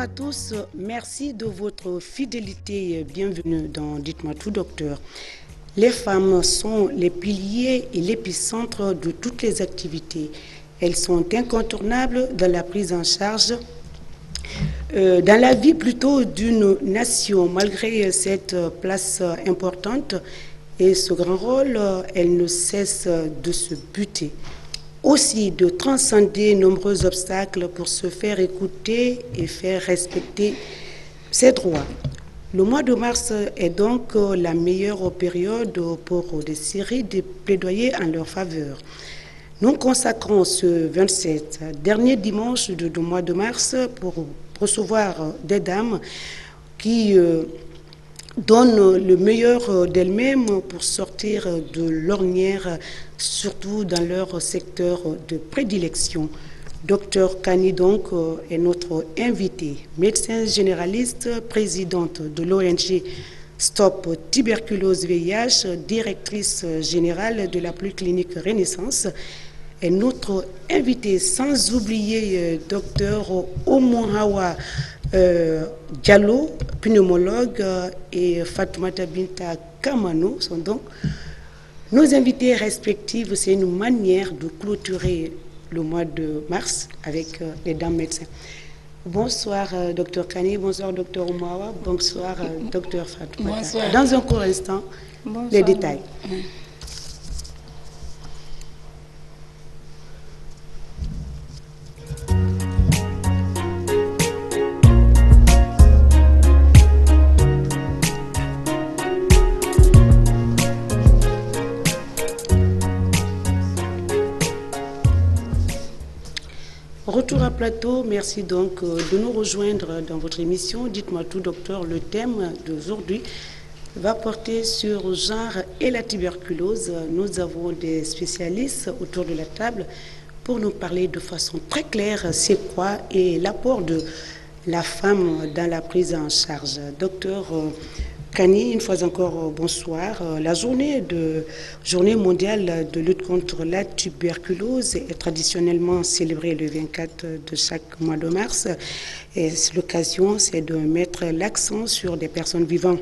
à tous, merci de votre fidélité. Bienvenue dans Dites-moi tout, docteur. Les femmes sont les piliers et l'épicentre de toutes les activités. Elles sont incontournables dans la prise en charge, dans la vie plutôt d'une nation. Malgré cette place importante et ce grand rôle, elles ne cessent de se buter. Aussi de transcender nombreux obstacles pour se faire écouter et faire respecter ses droits. Le mois de mars est donc la meilleure période pour des séries de plaidoyers en leur faveur. Nous consacrons ce 27 dernier dimanche du mois de mars pour recevoir des dames qui donnent le meilleur d'elles-mêmes pour sortir de l'ornière, surtout dans leur secteur de prédilection. Docteur Kani, donc, est notre invitée, médecin généraliste, présidente de l'ONG Stop Tuberculose VIH, directrice générale de la Polyclinique Renaissance, est notre invitée, sans oublier docteur Omohawa Diallo, pneumologue, et Fatoumata Binta Kamano sont donc nos invités respectifs. C'est une manière de clôturer le mois de mars avec les dames médecins. Bonsoir, docteur Kani, bonsoir, docteur Oumawa, bonsoir, docteur Fatoumata. Bonsoir. Dans un court instant, bonsoir. Les détails. Retour à plateau, merci donc de nous rejoindre dans votre émission. Dites-moi tout, docteur. Le thème d'aujourd'hui va porter sur le genre et la tuberculose. Nous avons des spécialistes autour de la table pour nous parler de façon très claire c'est quoi et l'apport de la femme dans la prise en charge. Docteur Kani, une fois encore, bonsoir. La journée mondiale de lutte contre la tuberculose est traditionnellement célébrée le 24 de chaque mois de mars. Et l'occasion, c'est de mettre l'accent sur des personnes vivant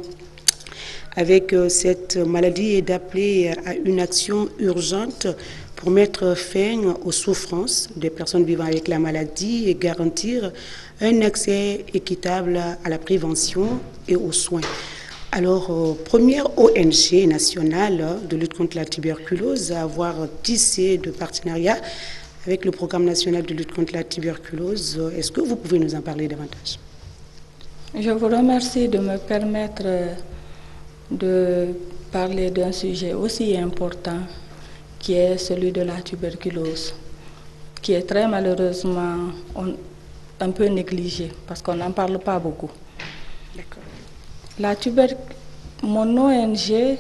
avec cette maladie et d'appeler à une action urgente pour mettre fin aux souffrances des personnes vivant avec la maladie et garantir un accès équitable à la prévention et aux soins. Alors, première ONG nationale de lutte contre la tuberculose à avoir tissé de partenariat avec le programme national de lutte contre la tuberculose. Est-ce que vous pouvez nous en parler davantage? Je vous remercie de me permettre de parler d'un sujet aussi important qui est celui de la tuberculose, qui est très malheureusement un peu négligé parce qu'on n'en parle pas beaucoup. D'accord. Mon ONG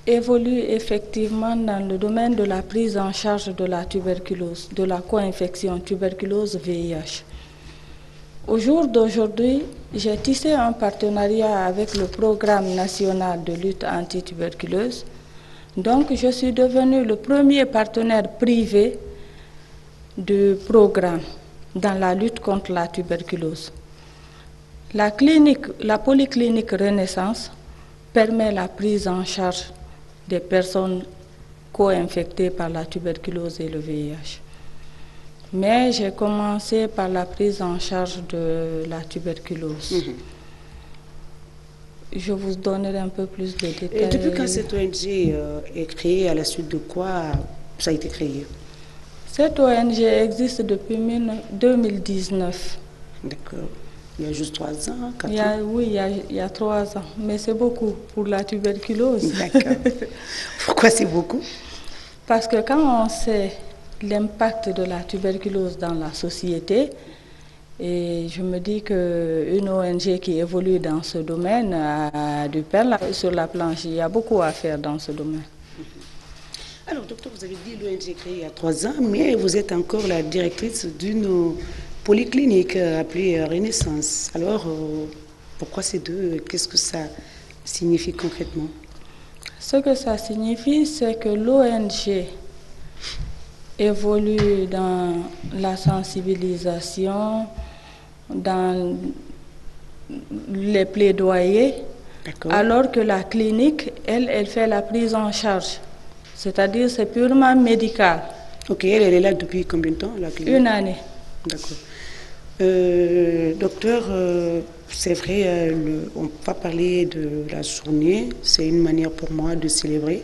évolue effectivement dans le domaine de la prise en charge de la tuberculose, de la co-infection tuberculose-VIH. Au jour d'aujourd'hui, j'ai tissé un partenariat avec le programme national de lutte anti-tuberculose. Donc, je suis devenue le premier partenaire privé du programme dans la lutte contre la tuberculose. La polyclinique Renaissance permet la prise en charge des personnes co-infectées par la tuberculose et le VIH. Mais j'ai commencé par la prise en charge de la tuberculose. Je vous donnerai un peu plus de détails. Et depuis quand cette ONG est créée, à la suite de quoi ça a été créé? Cette ONG existe depuis 2019. D'accord. Il y a juste 3 ans, 4 ans? Oui, il y a 3 ans, mais c'est beaucoup pour la tuberculose. D'accord. Pourquoi c'est beaucoup? Parce que quand on sait l'impact de la tuberculose dans la société, et je me dis qu'une ONG qui évolue dans ce domaine a du pain sur la planche. Il y a beaucoup à faire dans ce domaine. Alors, docteur, vous avez dit l'ONG créée il y a 3 ans, mais vous êtes encore la directrice d'une polyclinique appelée Renaissance. Alors, pourquoi ces deux? Qu'est-ce que ça signifie concrètement? Ce que ça signifie, c'est que l'ONG évolue dans la sensibilisation, dans les plaidoyers, alors que la clinique, elle fait la prise en charge. C'est-à-dire c'est purement médical. Ok, elle est là depuis combien de temps, la clinique? 1 année. D'accord. Docteur, c'est vrai, on va parler de la journée. C'est une manière pour moi de célébrer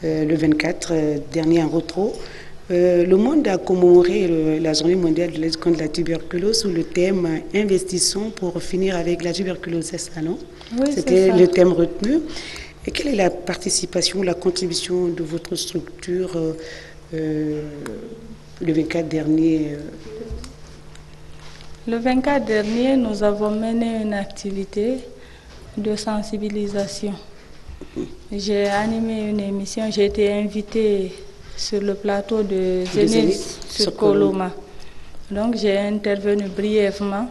le 24, dernier en rétro. Le monde a commémoré la journée mondiale de lutte contre la tuberculose sous le thème « Investissons pour finir avec la tuberculose », c'est ça, non? Oui, c'était le thème retenu. Et quelle est la participation, la contribution de votre structure le 24 dernier? Le 24 dernier, nous avons mené une activité de sensibilisation. J'ai animé une émission, j'ai été invitée sur le plateau de Zénith sur Coloma. Donc j'ai intervenu brièvement,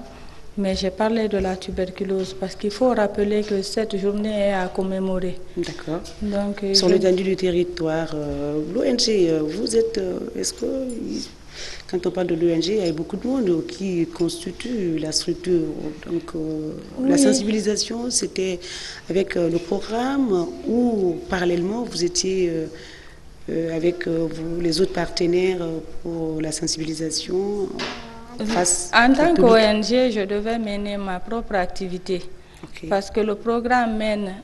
mais j'ai parlé de la tuberculose parce qu'il faut rappeler que cette journée est à commémorer. D'accord. Donc, sur l'étendue du territoire, l'ONG, vous êtes, est-ce que, quand on parle de l'ONG, il y a beaucoup de monde qui constitue la structure. Donc oui. La sensibilisation, c'était avec le programme ou parallèlement, vous étiez avec vous, les autres partenaires pour la sensibilisation face en tant qu'ONG, je devais mener ma propre activité. Okay. Parce que le programme mène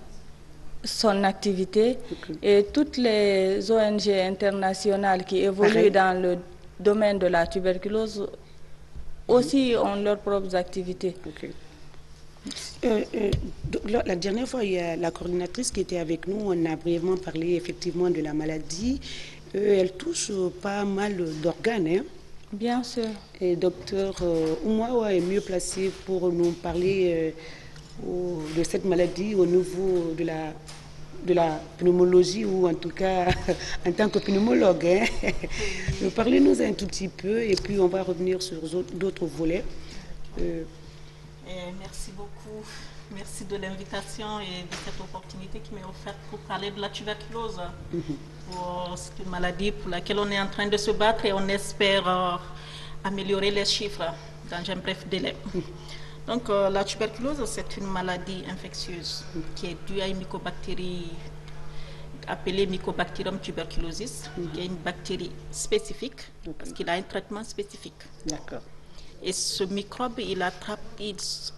son activité et toutes les ONG internationales qui évoluent dans le domaine de la tuberculose aussi ont leurs propres activités. Okay. La dernière fois, il y a la coordinatrice qui était avec nous, on a brièvement parlé effectivement de la maladie. Elle touche pas mal d'organes. Hein? Bien sûr. Et docteur Oumawa est mieux placé pour nous parler de cette maladie au niveau de la pneumologie, ou en tout cas en tant que pneumologue. Hein? Parlez-nous un tout petit peu et puis on va revenir sur d'autres volets. Merci beaucoup. Merci de l'invitation et de cette opportunité qui m'est offerte pour parler de la tuberculose. C'est une maladie pour laquelle on est en train de se battre et on espère améliorer les chiffres dans un bref délai. Donc la tuberculose, c'est une maladie infectieuse qui est due à une mycobactérie appelée Mycobacterium tuberculosis, qui est une bactérie spécifique parce qu'il a un traitement spécifique. D'accord. Et ce microbe, il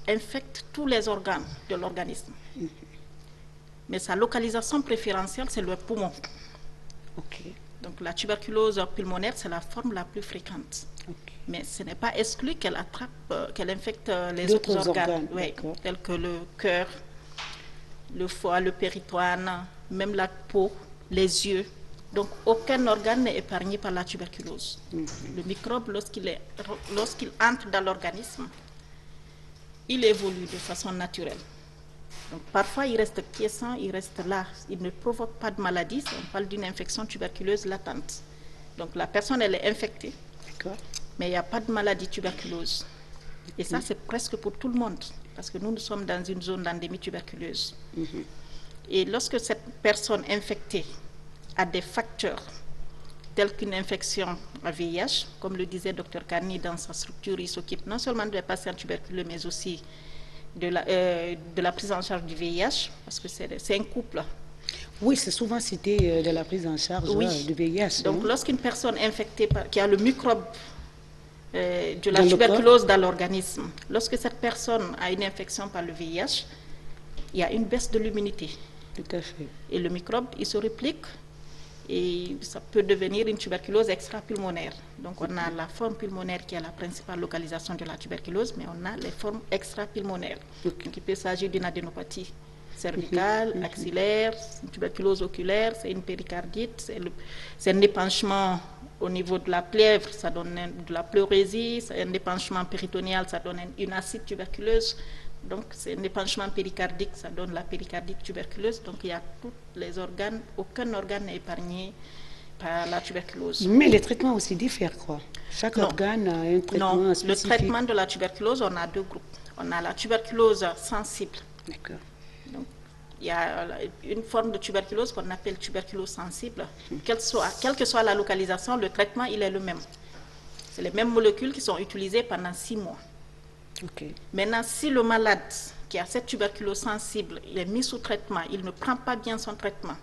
infecte tous les organes de l'organisme. Mais sa localisation préférentielle, c'est le poumon. Okay. Donc la tuberculose pulmonaire, c'est la forme la plus fréquente. Okay. Mais ce n'est pas exclu qu'elle qu'elle infecte les autres organes, oui, tels que le cœur, le foie, le péritoine, même la peau, les yeux. Donc, aucun organe n'est épargné par la tuberculose. Le microbe, lorsqu'il entre dans l'organisme, il évolue de façon naturelle. Donc, parfois, il reste quiescent, il reste là. Il ne provoque pas de maladie. On parle d'une infection tuberculeuse latente. Donc, la personne, elle est infectée, mais il n'y a pas de maladie tuberculose. Et ça, c'est presque pour tout le monde, parce que nous sommes dans une zone d'endémie tuberculeuse. Et lorsque cette personne infectée à des facteurs tels qu'une infection à VIH, comme le disait Dr Kani dans sa structure, il s'occupe non seulement des patients tuberculeux, mais aussi de la prise en charge du VIH, parce que c'est un couple. Oui, c'est souvent cité de la prise en charge du VIH. Donc, lorsqu'une personne infectée qui a le microbe de la tuberculose dans l'organisme, lorsque cette personne a une infection par le VIH, il y a une baisse de l'immunité. Tout à fait. Et le microbe, il se réplique. Et ça peut devenir une tuberculose extra-pulmonaire. Donc on a la forme pulmonaire qui est la principale localisation de la tuberculose, mais on a les formes extra-pulmonaires. Donc il peut s'agir d'une adénopathie cervicale, axillaire, une tuberculose oculaire, c'est une péricardite, c'est un épanchement au niveau de la plèvre, ça donne de la pleurésie, c'est un épanchement péritonéal, ça donne une acide tuberculeuse. Donc, c'est un épanchement péricardique, ça donne la péricardite tuberculeuse. Donc, il y a tous les organes, aucun organe n'est épargné par la tuberculose. Mais les traitements aussi diffèrent, quoi. Chaque organe a un traitement spécifique. Le traitement de la tuberculose, on a deux groupes. On a la tuberculose sensible. D'accord. Donc, il y a une forme de tuberculose qu'on appelle tuberculose sensible. Quelle que soit la localisation, le traitement, il est le même. C'est les mêmes molécules qui sont utilisées pendant 6 mois. Okay. Maintenant, si le malade qui a cette tuberculose sensible, il est mis sous traitement, il ne prend pas bien son traitement,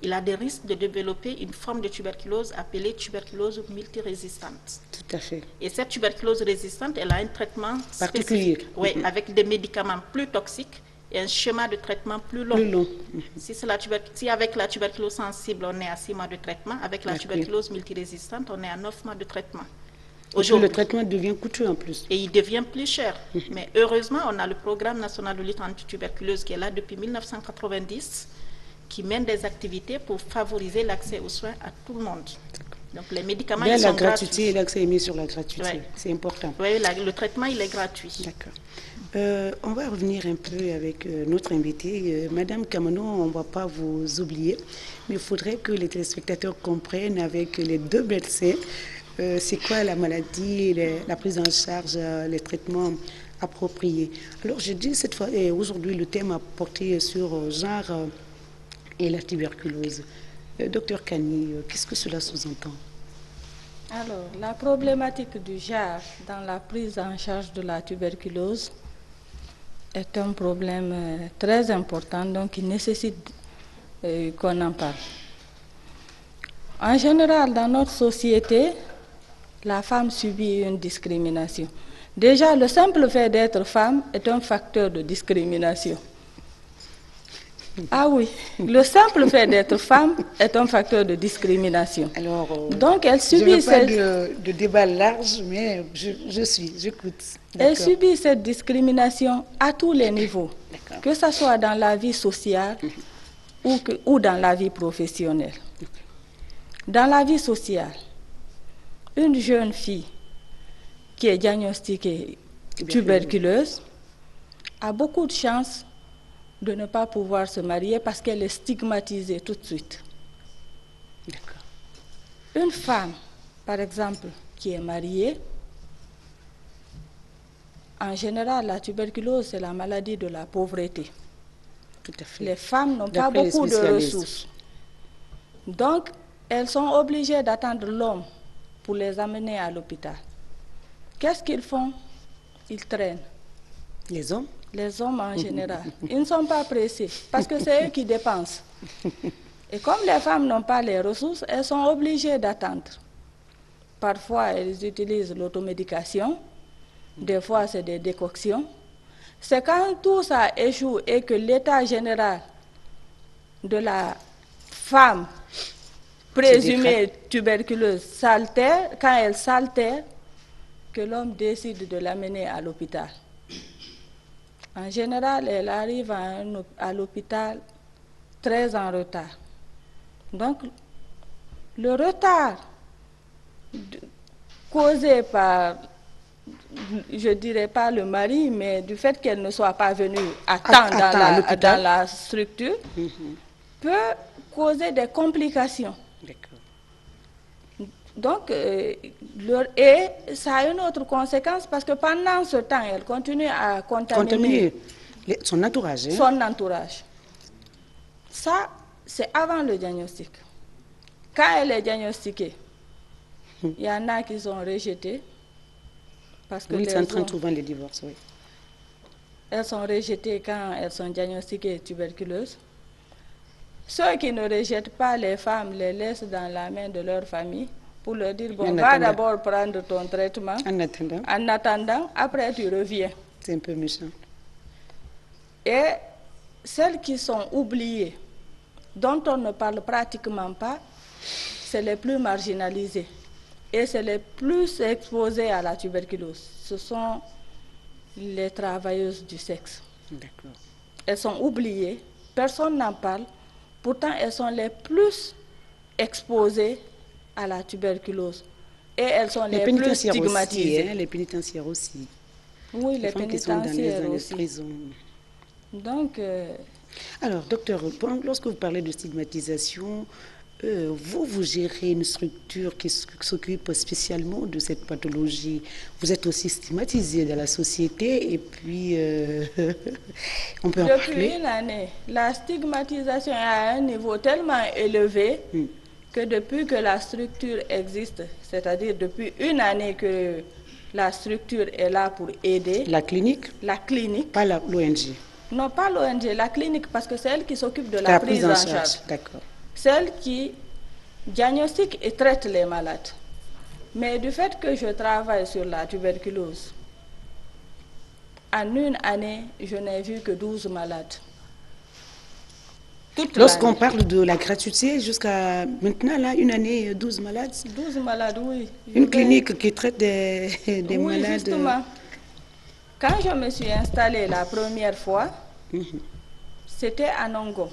il a des risques de développer une forme de tuberculose appelée tuberculose multirésistante. Tout à fait. Et cette tuberculose résistante, elle a un traitement particulier. Spécifique, oui, avec des médicaments plus toxiques et un schéma de traitement plus long. Si avec la tuberculose sensible, on est à 6 mois de traitement, avec la tuberculose multirésistante, on est à 9 mois de traitement. Aujourd'hui, le traitement devient coûteux en plus. Et il devient plus cher. Mais heureusement, on a le programme national de lutte anti-tuberculose qui est là depuis 1990, qui mène des activités pour favoriser l'accès aux soins à tout le monde. Donc les médicaments, ils sont gratuits. La gratuité, l'accès est mis sur la gratuité, ouais. C'est important. Oui, le traitement, il est gratuit. D'accord. On va revenir un peu avec notre invitée. Madame Kamano, on ne va pas vous oublier, mais il faudrait que les téléspectateurs comprennent avec les deux médecins c'est quoi la maladie, la prise en charge, les traitements appropriés. Alors, je dis cette fois, et aujourd'hui, le thème a porté sur genre et la tuberculose. Docteur Kani, qu'est-ce que cela sous-entend? Alors, la problématique du genre dans la prise en charge de la tuberculose est un problème très important, donc il nécessite qu'on en parle. En général, dans notre société, la femme subit une discrimination. Déjà, le simple fait d'être femme est un facteur de discrimination. Ah oui, le simple fait d'être femme est un facteur de discrimination. Alors, donc elle subit je ne veux pas de débat large, mais j'écoute. Elle subit cette discrimination à tous les niveaux, que ce soit dans la vie sociale ou dans la vie professionnelle. Dans la vie sociale, une jeune fille qui est diagnostiquée tuberculeuse a beaucoup de chances de ne pas pouvoir se marier parce qu'elle est stigmatisée tout de suite. Une femme, par exemple, qui est mariée, en général, la tuberculose, c'est la maladie de la pauvreté. Tout à fait. Les femmes n'ont pas beaucoup de ressources. Donc, elles sont obligées d'attendre l'homme pour les amener à l'hôpital. Qu'est-ce qu'ils font? Ils traînent. Les hommes? Les hommes en général. Ils ne sont pas pressés parce que c'est eux qui dépensent. Et comme les femmes n'ont pas les ressources, elles sont obligées d'attendre. Parfois, elles utilisent l'automédication. Des fois, c'est des décoctions. C'est quand tout ça échoue et que l'état général de la femme présumée tuberculeuse s'altère, quand elle s'altère, que l'homme décide de l'amener à l'hôpital. En général, elle arrive à l'hôpital très en retard. Donc, le retard causé par, je ne dirais pas le mari, mais du fait qu'elle ne soit pas venue à temps dans la structure, peut causer des complications. Donc, et ça a une autre conséquence parce que pendant ce temps, elle continue à contaminer son entourage. Son entourage. Ça, c'est avant le diagnostic. Quand elle est diagnostiquée, il y en a qui sont rejetées. Parce que ça entraîne souvent les divorces, oui. Elles sont rejetées quand elles sont diagnostiquées tuberculeuses. Ceux qui ne rejettent pas les femmes les laissent dans la main de leur famille pour leur dire, bon, va d'abord prendre ton traitement. En attendant, après tu reviens. C'est un peu méchant. Et celles qui sont oubliées, dont on ne parle pratiquement pas, c'est les plus marginalisées. Et c'est les plus exposées à la tuberculose. Ce sont les travailleuses du sexe. D'accord. Elles sont oubliées, personne n'en parle. Pourtant, elles sont les plus exposées à la tuberculose. Et elles sont les plus stigmatisées. Aussi, les pénitentiaires aussi. Oui, les pénitentiaires aussi. Prison. Donc, alors, docteur, lorsque vous parlez de stigmatisation, vous gérez une structure qui s'occupe spécialement de cette pathologie. Vous êtes aussi stigmatisé dans la société et puis on peut en parler. Depuis une année, la stigmatisation est à un niveau tellement élevé que depuis que la structure existe, c'est-à-dire depuis une année que La structure est là pour aider. La clinique? La clinique. Pas l'ONG? Non, pas l'ONG, la clinique, parce que c'est elle qui s'occupe de la prise en charge. D'accord. C'est elle qui diagnostique et traite les malades. Mais du fait que je travaille sur la tuberculose, en une année, je n'ai vu que 12 malades. Lorsqu'on parle de la gratuité, jusqu'à maintenant, là, une année, 12 malades? 12 malades, oui. Une clinique qui traite des oui, malades? Justement. Quand je me suis installée la première fois, c'était à Nongo.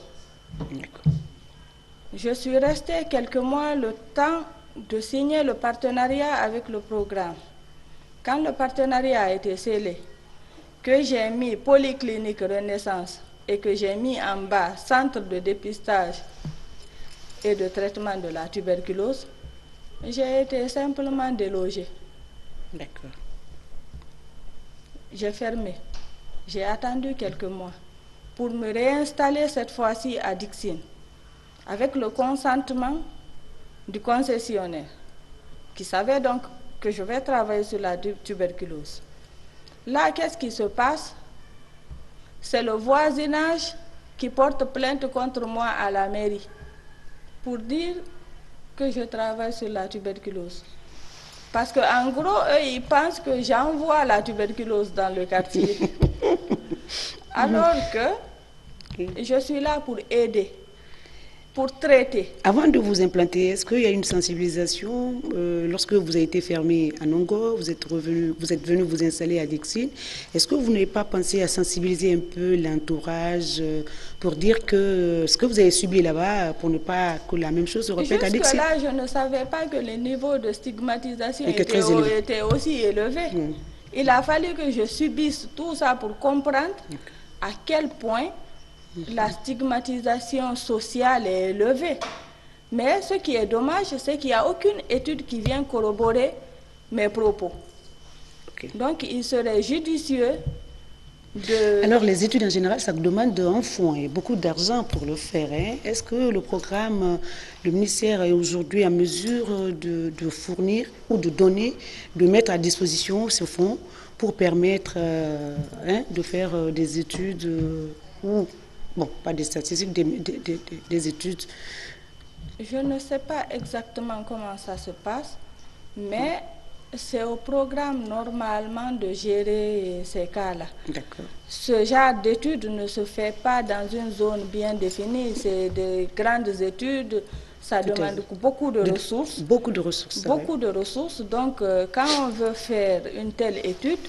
Je suis restée quelques mois le temps de signer le partenariat avec le programme. Quand le partenariat a été scellé, que j'ai mis Polyclinique Renaissance et que j'ai mis en bas Centre de dépistage et de traitement de la tuberculose, j'ai été simplement délogée. D'accord. J'ai fermé. J'ai attendu quelques mois pour me réinstaller cette fois-ci à Dixine, avec le consentement du concessionnaire, qui savait donc que je vais travailler sur la tuberculose. Là, qu'est-ce qui se passe? C'est le voisinage qui porte plainte contre moi à la mairie pour dire que je travaille sur la tuberculose. Parce qu'en gros, eux, ils pensent que j'envoie la tuberculose dans le quartier. Alors que je suis là pour aider, pour traiter. Avant de vous implanter, est-ce qu'il y a une sensibilisation lorsque vous avez été fermé à Nongo, vous êtes venu vous installer à Dixine? Est-ce que vous n'avez pas pensé à sensibiliser un peu l'entourage pour dire que ce que vous avez subi là-bas, pour ne pas que la même chose se répète à Dixine? Jusque-là, je ne savais pas que les niveaux de stigmatisation étaient aussi élevés. Il a fallu que je subisse tout ça pour comprendre à quel point la stigmatisation sociale est élevée. Mais ce qui est dommage, c'est qu'il n'y a aucune étude qui vient corroborer mes propos. Donc, il serait judicieux de... Alors, les études en général, ça demande un fonds et beaucoup d'argent pour le faire. Hein. Est-ce que le programme, le ministère est aujourd'hui en mesure de fournir ou de donner, de mettre à disposition ce fonds pour permettre de faire des études ou... Bon, pas des statistiques, des études. Je ne sais pas exactement comment ça se passe, mais c'est au programme normalement de gérer ces cas-là. D'accord. Ce genre d'études ne se fait pas dans une zone bien définie. C'est des grandes études, ça demande beaucoup de ressources. Beaucoup de ressources. Beaucoup de ressources. Donc, quand on veut faire une telle étude,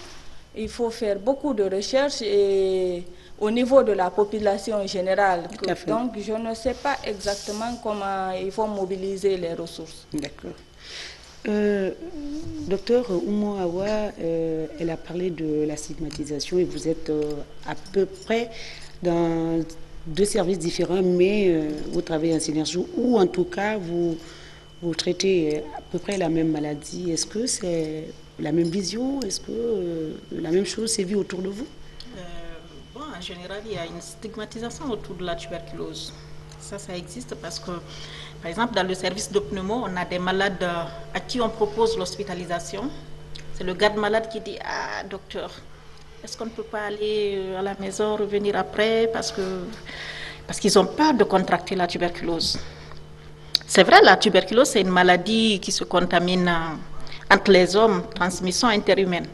il faut faire beaucoup de recherches et au niveau de la population générale. Donc, je ne sais pas exactement comment il faut mobiliser les ressources. D'accord. Docteur Oumou Awa, elle a parlé de la stigmatisation et vous êtes à peu près dans deux services différents, mais vous travaillez en synergie ou en tout cas vous traitez à peu près la même maladie. Est-ce que c'est la même vision? Est-ce que la même chose s'est vue autour de vous? En général, il y a une stigmatisation autour de la tuberculose. Ça existe parce que, par exemple, dans le service de pneumo, on a des malades à qui on propose l'hospitalisation. C'est le garde malade qui dit « Ah, docteur, est-ce qu'on ne peut pas aller à la maison, revenir après ?» parce qu'ils ont peur de contracter la tuberculose. C'est vrai, la tuberculose, c'est une maladie qui se contamine entre les hommes, transmission interhumaine.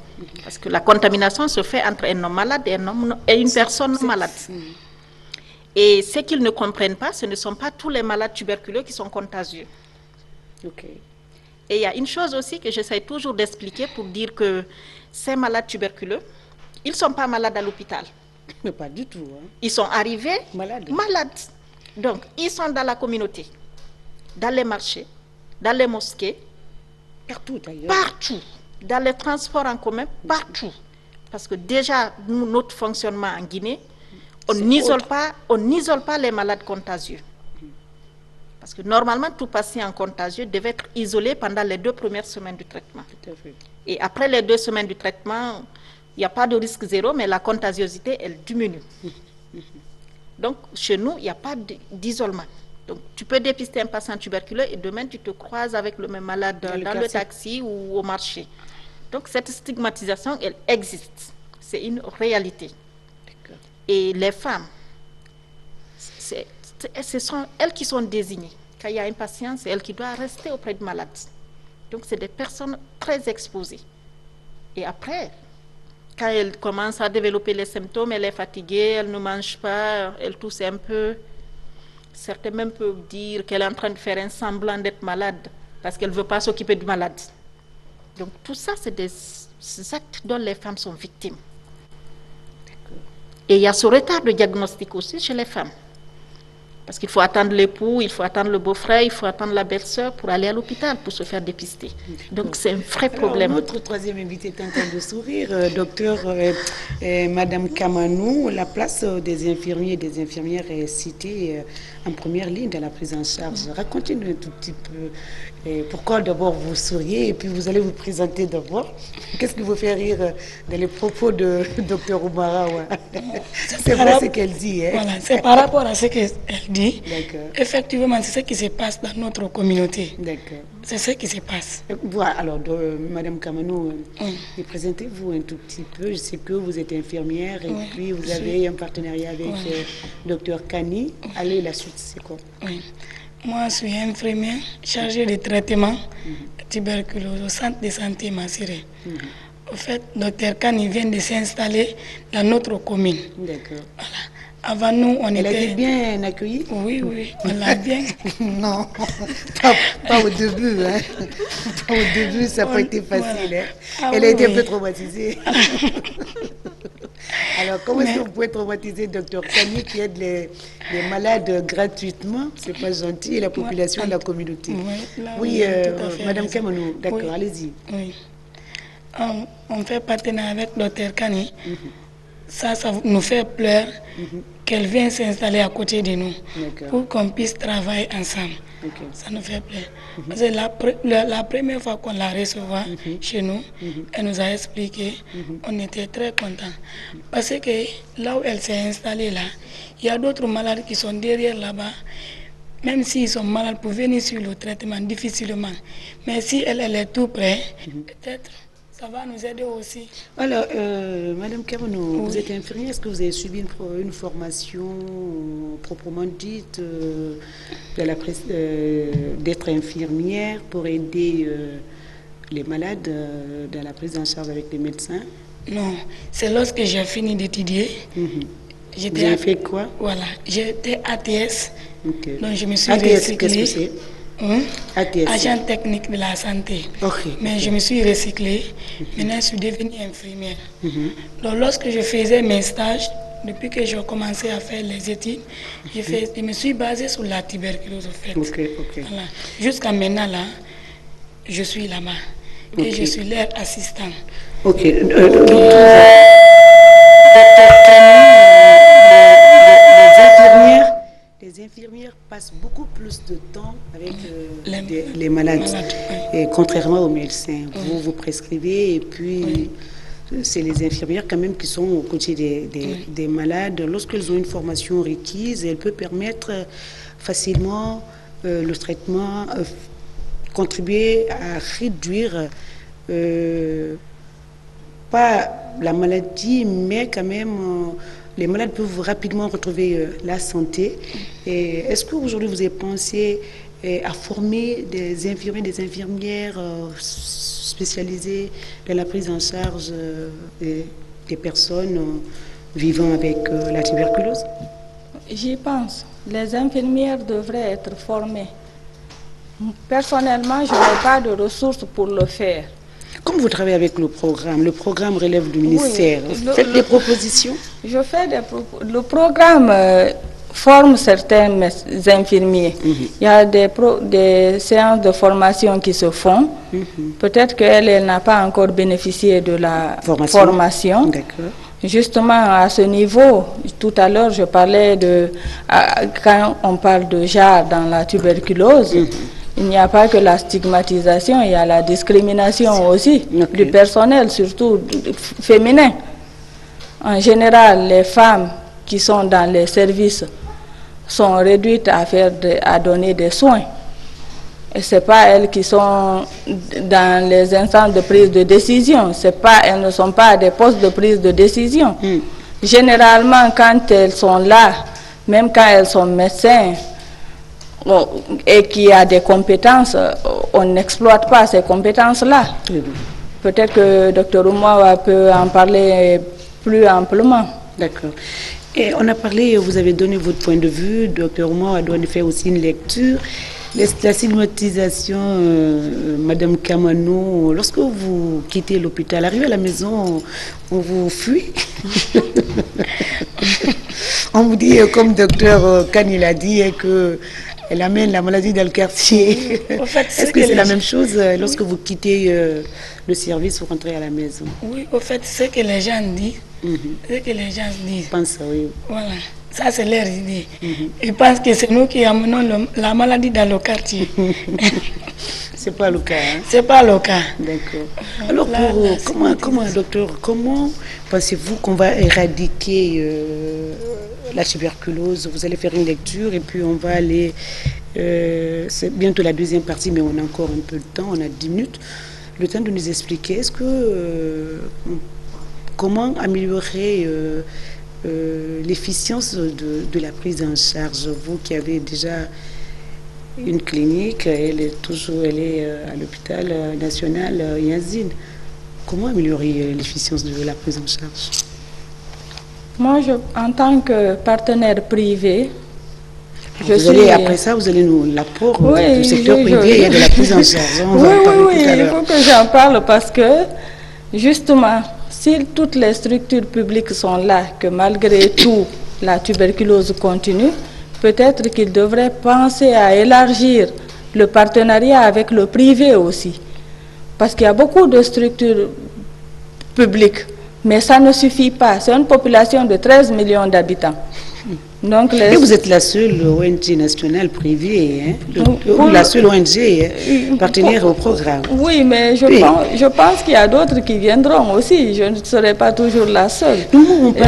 Parce que la contamination se fait entre un homme malade et une personne non malade. Et ce qu'ils ne comprennent pas, ce ne sont pas tous les malades tuberculeux qui sont contagieux. Et il y a une chose aussi que j'essaie toujours d'expliquer pour dire que ces malades tuberculeux, ils ne sont pas malades à l'hôpital. Mais pas du tout. Hein. Ils sont arrivés malades. Donc, ils sont dans la communauté, dans les marchés, dans les mosquées, partout d'ailleurs. Partout. Dans les transports en commun, partout. Parce que déjà, notre fonctionnement en Guinée, on n'isole pas les malades contagieux. Parce que normalement, tout patient contagieux devait être isolé pendant les 2 premières semaines du traitement. Tout à fait. Et après les 2 semaines du traitement, il n'y a pas de risque zéro, mais la contagiosité, elle diminue. Donc, chez nous, il n'y a pas d'isolement. Donc, tu peux dépister un patient tuberculeux et demain, tu te croises avec le même malade dans le taxi ou au marché. Donc cette stigmatisation, elle existe. C'est une réalité. Et les femmes, ce sont elles qui sont désignées. Quand il y a un patient, c'est elle qui doit rester auprès du malade. Donc c'est des personnes très exposées. Et après, quand elle commence à développer les symptômes, elle est fatiguée, elle ne mange pas, elle tousse un peu. Certains même peuvent dire qu'elle est en train de faire un semblant d'être malade parce qu'elle ne veut pas s'occuper du malade. Donc tout ça, c'est des actes dont les femmes sont victimes. Et il y a ce retard de diagnostic aussi chez les femmes. Parce qu'il faut attendre l'époux, il faut attendre le beau-frère, il faut attendre la belle-sœur pour aller à l'hôpital, pour se faire dépister. Donc c'est un vrai problème. Alors, notre troisième invité est en train de sourire, docteur Madame Kamanou. La place des infirmiers et des infirmières est citée en première ligne de la prise en charge. Racontez-nous un tout petit peu pourquoi d'abord vous souriez et puis vous allez vous présenter d'abord. Qu'est-ce qui vous fait rire dans les propos de docteur Oumara? C'est vrai ce qu'elle dit. Hein? Voilà, c'est par rapport à ce qu'elle dit. Effectivement, c'est ce qui se passe dans notre communauté. D'accord. C'est ce qui se passe. Voilà, alors, Madame Kamanou, présentez-vous un tout petit peu. Je sais que vous êtes infirmière et puis vous avez un partenariat avec docteur Kani. Allez, la suite, c'est quoi? Moi, je suis infirmière chargée de traitement tuberculose au centre de santé Massiré. En fait, docteur Kani vient de s'installer dans notre commune. D'accord. Voilà. Avant nous, Elle a été bien accueillie? Oui, on l'a bien. Non, pas au début. Hein. Pas au début, ça n'a pas été facile. Hein. Elle a été un peu traumatisée. Alors, comment est-ce que vous pouvez traumatiser docteur Kani qui aide les malades gratuitement? C'est pas gentil, et la population de la communauté. Oui, Madame Kamanou, d'accord, allez-y. Oui. On fait partenariat avec docteur Kani. Ça nous fait pleurer qu'elle vienne s'installer à côté de nous pour qu'on puisse travailler ensemble. Ça nous fait plaisir. Parce que la première fois qu'on l'a recevoir chez nous, elle nous a expliqué, on était très contents. Parce que là où elle s'est installée, là, il y a d'autres malades qui sont derrière là-bas. Même s'ils sont malades pour venir sur le traitement difficilement. Mais si elle est tout près, peut-être ça va nous aider aussi. Alors, Madame Kamanou, vous êtes infirmière. Est-ce que vous avez suivi une formation proprement dite d'être infirmière pour aider les malades dans la prise en charge avec les médecins? Non, c'est lorsque j'ai fini d'étudier. Vous avez fait quoi? Voilà, j'étais ATS. Donc je me suis ATS, recyclée. qu'est-ce que c'est? ATS. Agent technique de la santé. Mais je me suis recyclée. Maintenant, je suis devenue infirmière. Donc, lorsque je faisais mes stages, depuis que j'ai commencé à faire les études, je me suis basée sur la tuberculose, en fait. Voilà. Jusqu'à maintenant, là, je suis là-bas. Et je suis leur assistant. Les infirmières passent beaucoup plus de temps avec les malades, et contrairement aux médecins. Vous prescrivez et puis c'est les infirmières quand même qui sont aux côtés des malades. Lorsqu'elles ont une formation requise, elles peuvent permettre facilement le traitement, contribuer à réduire pas la maladie, mais quand même les malades peuvent rapidement retrouver la santé. Est-ce qu'aujourd'hui vous avez pensé à former des infirmiers, des infirmières spécialisées dans la prise en charge des personnes vivant avec la tuberculose? J'y pense. Les infirmières devraient être formées. Personnellement, je n'ai pas de ressources pour le faire. Comme vous travaillez avec le programme relève du ministère. Vous faites des propositions? Je fais le programme forme certains infirmiers. Il y a des séances de formation qui se font. Peut-être qu'elle n'a pas encore bénéficié de la formation. D'accord. Justement, à ce niveau, tout à l'heure, je parlais quand on parle de genre dans la tuberculose, il n'y a pas que la stigmatisation, il y a la discrimination aussi du personnel, surtout féminin. En général, les femmes qui sont dans les services sont réduites à donner des soins. ce n'est pas elles qui sont dans les instances de prise de décision. Elles ne sont pas à des postes de prise de décision. Généralement, quand elles sont là, même quand elles sont médecins et qu'il y a des compétences, on n'exploite pas ces compétences-là. Peut-être que Dr Oumoua peut en parler plus amplement. D'accord. Et on a parlé, vous avez donné votre point de vue, Dr Oumoua doit faire aussi une lecture. La stigmatisation, Madame Kamano, lorsque vous quittez l'hôpital, arrivez à la maison, on vous fuit. On vous dit, comme docteur Khan il a dit, qu'elle amène la maladie dans le quartier. En fait, est-ce que c'est la même chose lorsque vous quittez le service, vous rentrez à la maison? Oui, au fait, ce que les gens disent, Je pense, oui. Voilà. Ça, c'est leur idée. Ils pensent que c'est nous qui amenons la maladie dans le quartier. C'est pas le cas. Hein? C'est pas le cas. D'accord. Alors, docteur, comment pensez-vous qu'on va éradiquer la tuberculose? Vous allez faire une lecture et puis on va aller... c'est bientôt la deuxième partie, mais on a encore un peu de temps, on a 10 minutes. Le temps de nous expliquer, comment améliorer... l'efficience de la prise en charge. Vous qui avez déjà une clinique, elle est à l'hôpital national Yazine. Comment améliorer l'efficience de la prise en charge? Moi, en tant que partenaire privé, après ça, vous allez nous l'apport du secteur privé et de la prise en charge. Oui, il faut que j'en parle parce que, justement, si toutes les structures publiques sont là, que malgré tout, la tuberculose continue, peut-être qu'il devrait penser à élargir le partenariat avec le privé aussi. Parce qu'il y a beaucoup de structures publiques, mais ça ne suffit pas. C'est une population de 13 millions d'habitants. Donc et vous êtes la seule ONG nationale privée, hein? La seule ONG partenaire au programme. Oui, mais je pense qu'il y a d'autres qui viendront aussi. Je ne serai pas toujours la seule.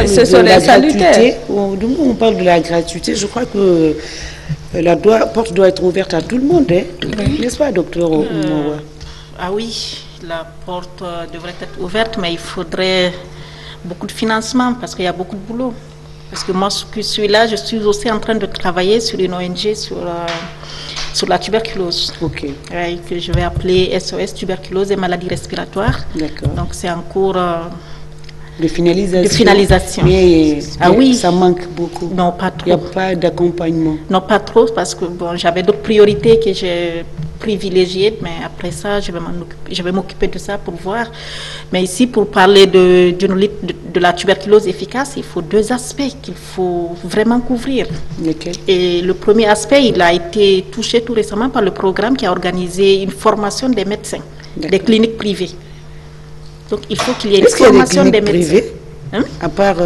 Ce serait salutaire. On parle de la gratuité. Je crois que la porte doit être ouverte à tout le monde, hein? N'est-ce pas, docteur Oumoua? Ah oui, la porte devrait être ouverte, mais il faudrait beaucoup de financement parce qu'il y a beaucoup de boulot. Parce que moi, je suis là, je suis aussi en train de travailler sur une ONG sur la tuberculose. Ok. Que je vais appeler SOS tuberculose et maladies respiratoires. D'accord. Donc c'est en cours de finalisation. Mais oui, ça manque beaucoup. Non, pas trop. Il n'y a pas d'accompagnement. Non, pas trop, parce que j'avais d'autres priorités que j'ai privilégiées, mais après ça, je vais m'occuper de ça pour voir. Mais ici, pour parler d'une lutte de la tuberculose efficace, il faut 2 aspects qu'il faut vraiment couvrir. Lesquels? Et le premier aspect, il a été touché tout récemment par le programme qui a organisé une formation des médecins, des cliniques privées. Donc, il faut qu'il y ait une formation des médecins. Privées, à part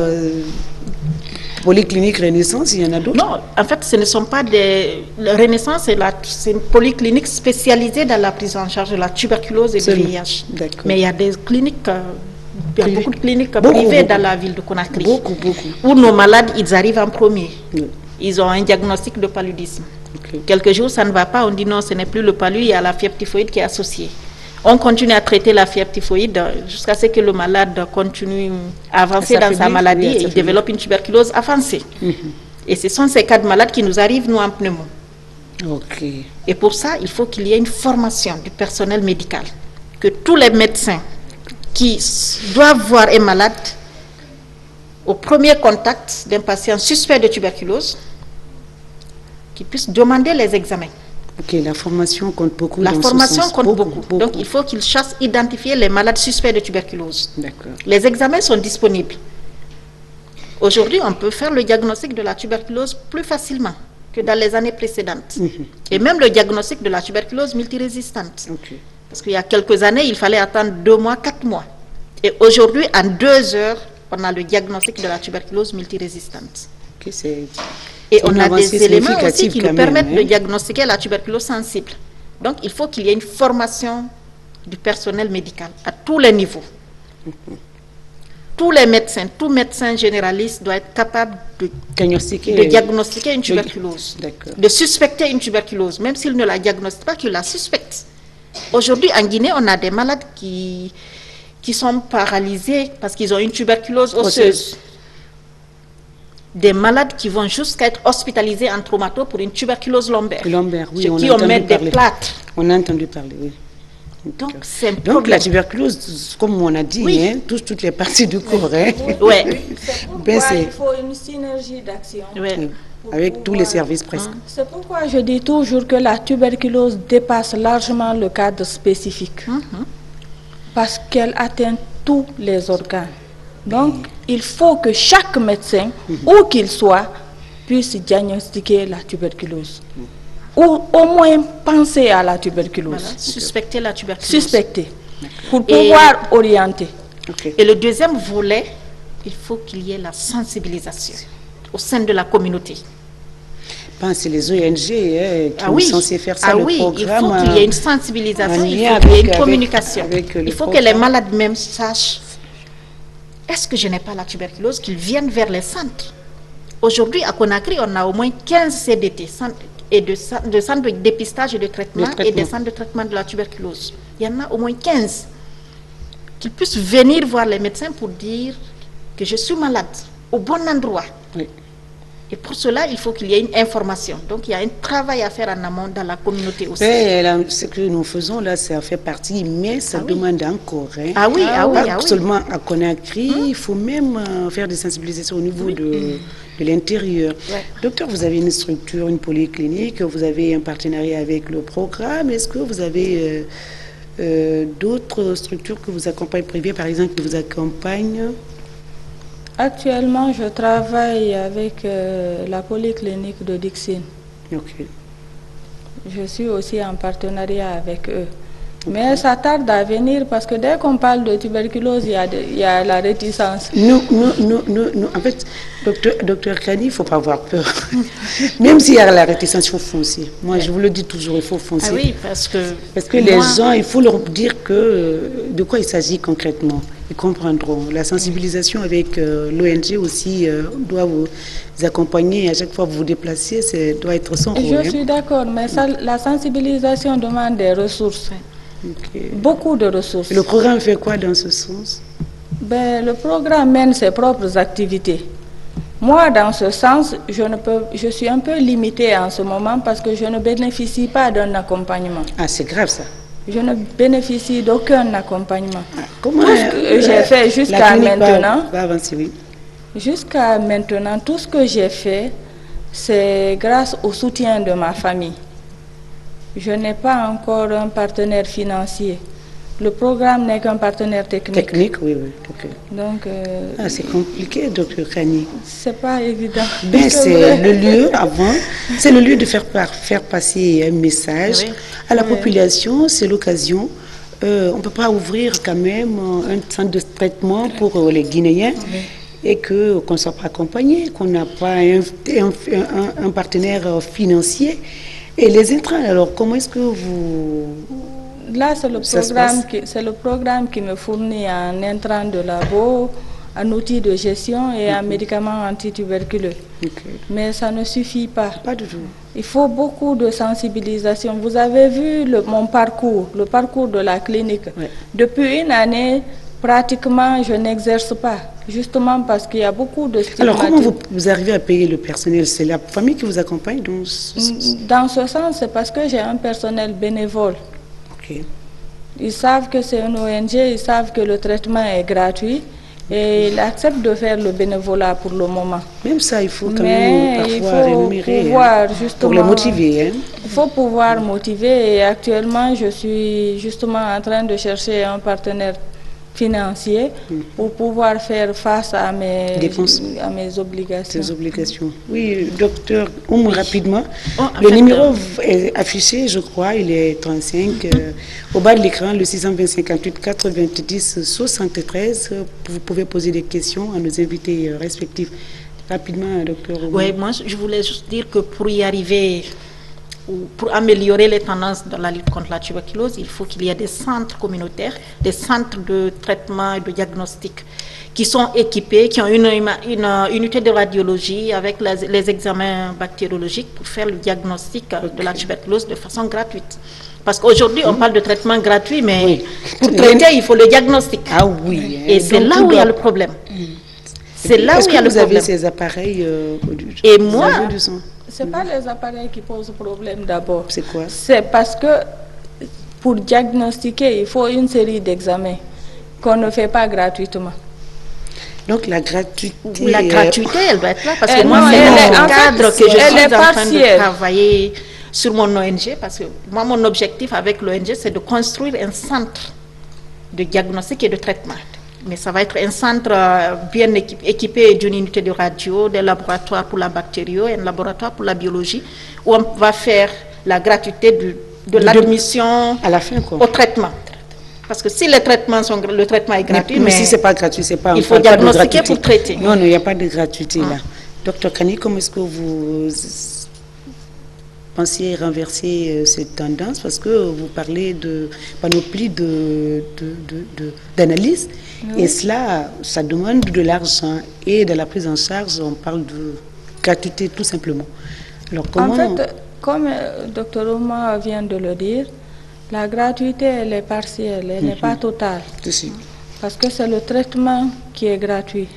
Polyclinique Renaissance, il y en a d'autres? Non, en fait, ce ne sont pas des... Renaissance, c'est une polyclinique spécialisée dans la prise en charge de la tuberculose et du VIH. Mais il y a des cliniques... Il y a beaucoup de cliniques privées dans la ville de Conakry. Beaucoup. Où nos malades, ils arrivent en premier. Ils ont un diagnostic de paludisme. Quelques jours, ça ne va pas. On dit non, ce n'est plus le palu, il y a la fièvre typhoïde qui est associée. On continue à traiter la fièvre typhoïde jusqu'à ce que le malade continue à avancer dans sa maladie et il développe une tuberculose avancée. Et ce sont ces cas de malades qui nous arrivent, nous, en pneumo. Et pour ça, il faut qu'il y ait une formation du personnel médical. Que tous les médecins qui doivent voir un malade au premier contact d'un patient suspect de tuberculose, qui puissent demander les examens. La formation compte beaucoup. La formation compte beaucoup. Donc, il faut qu'ils sachent identifier les malades suspects de tuberculose. Les examens sont disponibles. Aujourd'hui, on peut faire le diagnostic de la tuberculose plus facilement que dans les années précédentes. Et même le diagnostic de la tuberculose multirésistante. Parce qu'il y a quelques années, il fallait attendre 2 mois, 4 mois. Et aujourd'hui, en 2 heures, on a le diagnostic de la tuberculose multirésistante. Et on a des éléments aussi qui nous permettent de diagnostiquer la tuberculose sensible. Donc, il faut qu'il y ait une formation du personnel médical à tous les niveaux. tous les médecins, tout médecin généraliste doit être capable de diagnostiquer une tuberculose, de suspecter une tuberculose, même s'il ne la diagnostique pas, qu'il la suspecte. Aujourd'hui, en Guinée, on a des malades qui sont paralysés parce qu'ils ont une tuberculose osseuse. Des malades qui vont jusqu'à être hospitalisés en traumato pour une tuberculose lombaire. Oui, qui on met des plâtres. On a entendu parler, oui. Donc la tuberculose, comme on a dit, oui. Touche toutes les parties du corps. Oui. Il faut une synergie d'action. Oui. Avec tous les services presque. C'est pourquoi je dis toujours que la tuberculose dépasse largement le cadre spécifique. Parce qu'elle atteint tous les organes. Donc, il faut que chaque médecin, où qu'il soit, puisse diagnostiquer la tuberculose. Ou au moins penser à la tuberculose. Voilà, suspecter la tuberculose. Suspecter. Pour pouvoir orienter. Et le deuxième volet, il faut qu'il y ait la sensibilisation au sein de la communauté. C'est les ONG qui sont censés faire ça, le programme. Il faut qu'il y ait une sensibilisation, il faut qu'il y ait une communication. Il faut que les malades même sachent, est-ce que je n'ai pas la tuberculose, qu'ils viennent vers les centres. Aujourd'hui, à Conakry, on a au moins 15 CDT, de centres de dépistage et de traitement, et des centres de traitement de la tuberculose. Il y en a au moins 15. Qu'ils puissent venir voir les médecins pour dire que je suis malade, au bon endroit. Oui. Et pour cela, il faut qu'il y ait une information. Donc, il y a un travail à faire en amont dans la communauté aussi. Ce que nous faisons là, ça fait partie, mais ça demande encore. Pas seulement à Conakry, il faut même faire des sensibilisations au niveau de l'intérieur. Docteur, vous avez une structure, une polyclinique, vous avez un partenariat avec le programme. Est-ce que vous avez d'autres structures que vous accompagnent, privées par exemple, qui vous accompagnent? Actuellement, je travaille avec la polyclinique de Dixine. Je suis aussi en partenariat avec eux. Mais ça tarde à venir parce que dès qu'on parle de tuberculose, il y a la réticence. Nous, en fait, docteur Kani, il ne faut pas avoir peur. Même s'il y a la réticence, il faut foncer. Moi, je vous le dis toujours, il faut foncer. Oui, parce que les gens, il faut leur dire de quoi il s'agit concrètement. Ils comprendront. La sensibilisation avec l'ONG aussi doit vous accompagner. À chaque fois que vous vous déplacez, ça doit être son rôle. Je suis d'accord, mais la sensibilisation demande des ressources. Beaucoup de ressources. Et le programme fait quoi dans ce sens? Le programme mène ses propres activités. Moi, dans ce sens, je suis un peu limitée en ce moment parce que je ne bénéficie pas d'un accompagnement. C'est grave ça. Je ne bénéficie d'aucun accompagnement. Comment j'ai fait jusqu'à maintenant, oui. Jusqu'à maintenant, tout ce que j'ai fait, c'est grâce au soutien de ma famille. Je n'ai pas encore un partenaire financier. Le programme n'est qu'un partenaire technique. Technique, oui. Donc, c'est compliqué, docteur Kani. C'est pas évident. C'est le lieu c'est le lieu de faire passer un message à la population. C'est l'occasion. On ne peut pas ouvrir quand même un centre de traitement pour les Guinéens et qu'on ne soit pas accompagné, qu'on n'a pas un partenaire financier. Et les intrants, alors, comment est-ce que vous... Là, c'est le programme qui me fournit un intrant de labo, un outil de gestion et un médicament antituberculeux. Mais ça ne suffit pas. Pas du tout. Il faut beaucoup de sensibilisation. Vous avez vu mon parcours, le parcours de la clinique. Depuis une année, pratiquement, je n'exerce pas. Justement parce qu'il y a beaucoup de stigmatisme. Alors, comment vous arrivez à payer le personnel? C'est la famille qui vous accompagne dans ce sens, c'est parce que j'ai un personnel bénévole. Ils savent que c'est une ONG, ils savent que le traitement est gratuit et ils acceptent de faire le bénévolat pour le moment. Même ça, il faut quand même parfois rémunérer pour les motiver. Il faut pouvoir motiver et actuellement, je suis justement en train de chercher un partenaire financier pour pouvoir faire face à mes obligations. Ces obligations. Oui, docteur, rapidement. Le numéro est affiché, je crois, il est 35. Au bas de l'écran, le 620 90 73. Vous pouvez poser des questions à nos invités respectifs. Rapidement, docteur. Oui, moi, je voulais juste dire que pour y arriver pour améliorer les tendances dans la lutte contre la tuberculose, il faut qu'il y ait des centres communautaires, des centres de traitement et de diagnostic qui sont équipés, qui ont une unité de radiologie avec les examens bactériologiques pour faire le diagnostic de la tuberculose de façon gratuite. Parce qu'aujourd'hui, on parle de traitement gratuit, mais pour traiter, il faut le diagnostic. Ah oui. Et c'est là où il y a le problème. C'est là où il y a le problème. Est-ce que vous avez ces appareils Et moi, ce n'est pas les appareils qui posent problème d'abord. C'est quoi? C'est parce que pour diagnostiquer, il faut une série d'examens qu'on ne fait pas gratuitement. Donc la gratuité... La gratuité, elle doit être là, parce que non, moi, c'est le cadre que je suis en train partielle. de travailler sur mon ONG, parce que moi, mon objectif avec l'ONG, c'est de construire un centre de diagnostic et de traitement. Mais ça va être un centre bien équipé d'une unité de radio, des laboratoires pour la bactério et un laboratoire pour la biologie, où on va faire la gratuité de l'admission à la fin, quoi, au traitement. Parce que si le traitement est gratuit, mais si ce n'est pas gratuit, c'est pas... Il faut diagnostiquer pour traiter. Non, il n'y a pas de gratuité là. Docteur Kani, comment est-ce que vous pensiez renverser cette tendance? Parce que vous parlez de panoplie d'analyses, et cela, ça demande de l'argent. Et de la prise en charge, on parle de gratuité tout simplement. Alors, comment... En fait, comme Dr Ouma vient de le dire, la gratuité, elle est partielle, elle n'est pas totale. Parce que c'est le traitement qui est gratuit.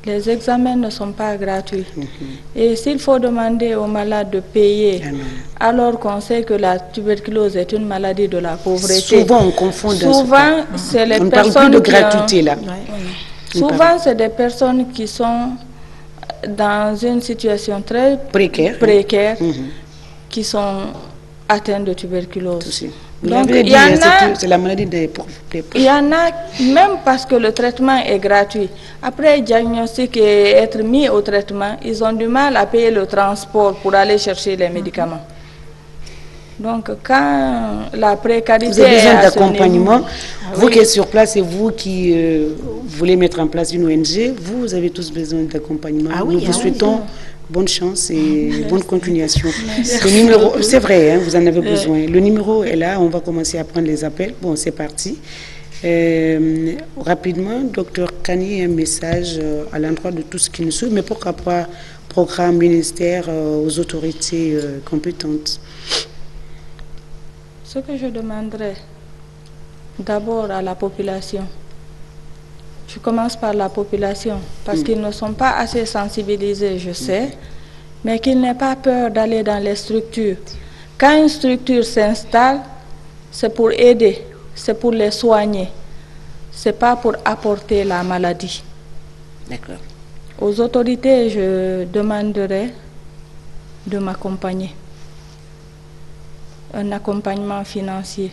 Les examens ne sont pas gratuits. Et s'il faut demander aux malades de payer, alors qu'on sait que la tuberculose est une maladie de la pauvreté. Souvent, on confond. Souvent, c'est les on personnes parle plus de gratuité là. Souvent, c'est des personnes qui sont dans une situation très précaire qui sont atteintes de tuberculose. Donc, il y en a, c'est la maladie des pauvres. Il y en a, même parce que le traitement est gratuit, après diagnostic et être mis au traitement, ils ont du mal à payer le transport pour aller chercher les médicaments. Donc, quand la précarité... Vous avez besoin d'accompagnement. Vous qui êtes sur place et vous qui voulez mettre en place une ONG, vous avez tous besoin d'accompagnement. Nous vous souhaitons bonne chance et bonne continuation. Le numéro, c'est vrai, hein, vous en avez besoin. Le numéro est là, on va commencer à prendre les appels. Bon, c'est parti. Rapidement, docteur Kani, un message à l'endroit de tout ce qui nous suit, mais pourquoi pas programme, ministère, aux autorités compétentes. Ce que je demanderais d'abord à la population, je commence par la population, parce qu'ils ne sont pas assez sensibilisés, je sais, mais qu'ils n'aient pas peur d'aller dans les structures. Quand une structure s'installe, c'est pour aider, c'est pour les soigner, ce n'est pas pour apporter la maladie. D'accord. Aux autorités, je demanderais de m'accompagner. Un accompagnement financier.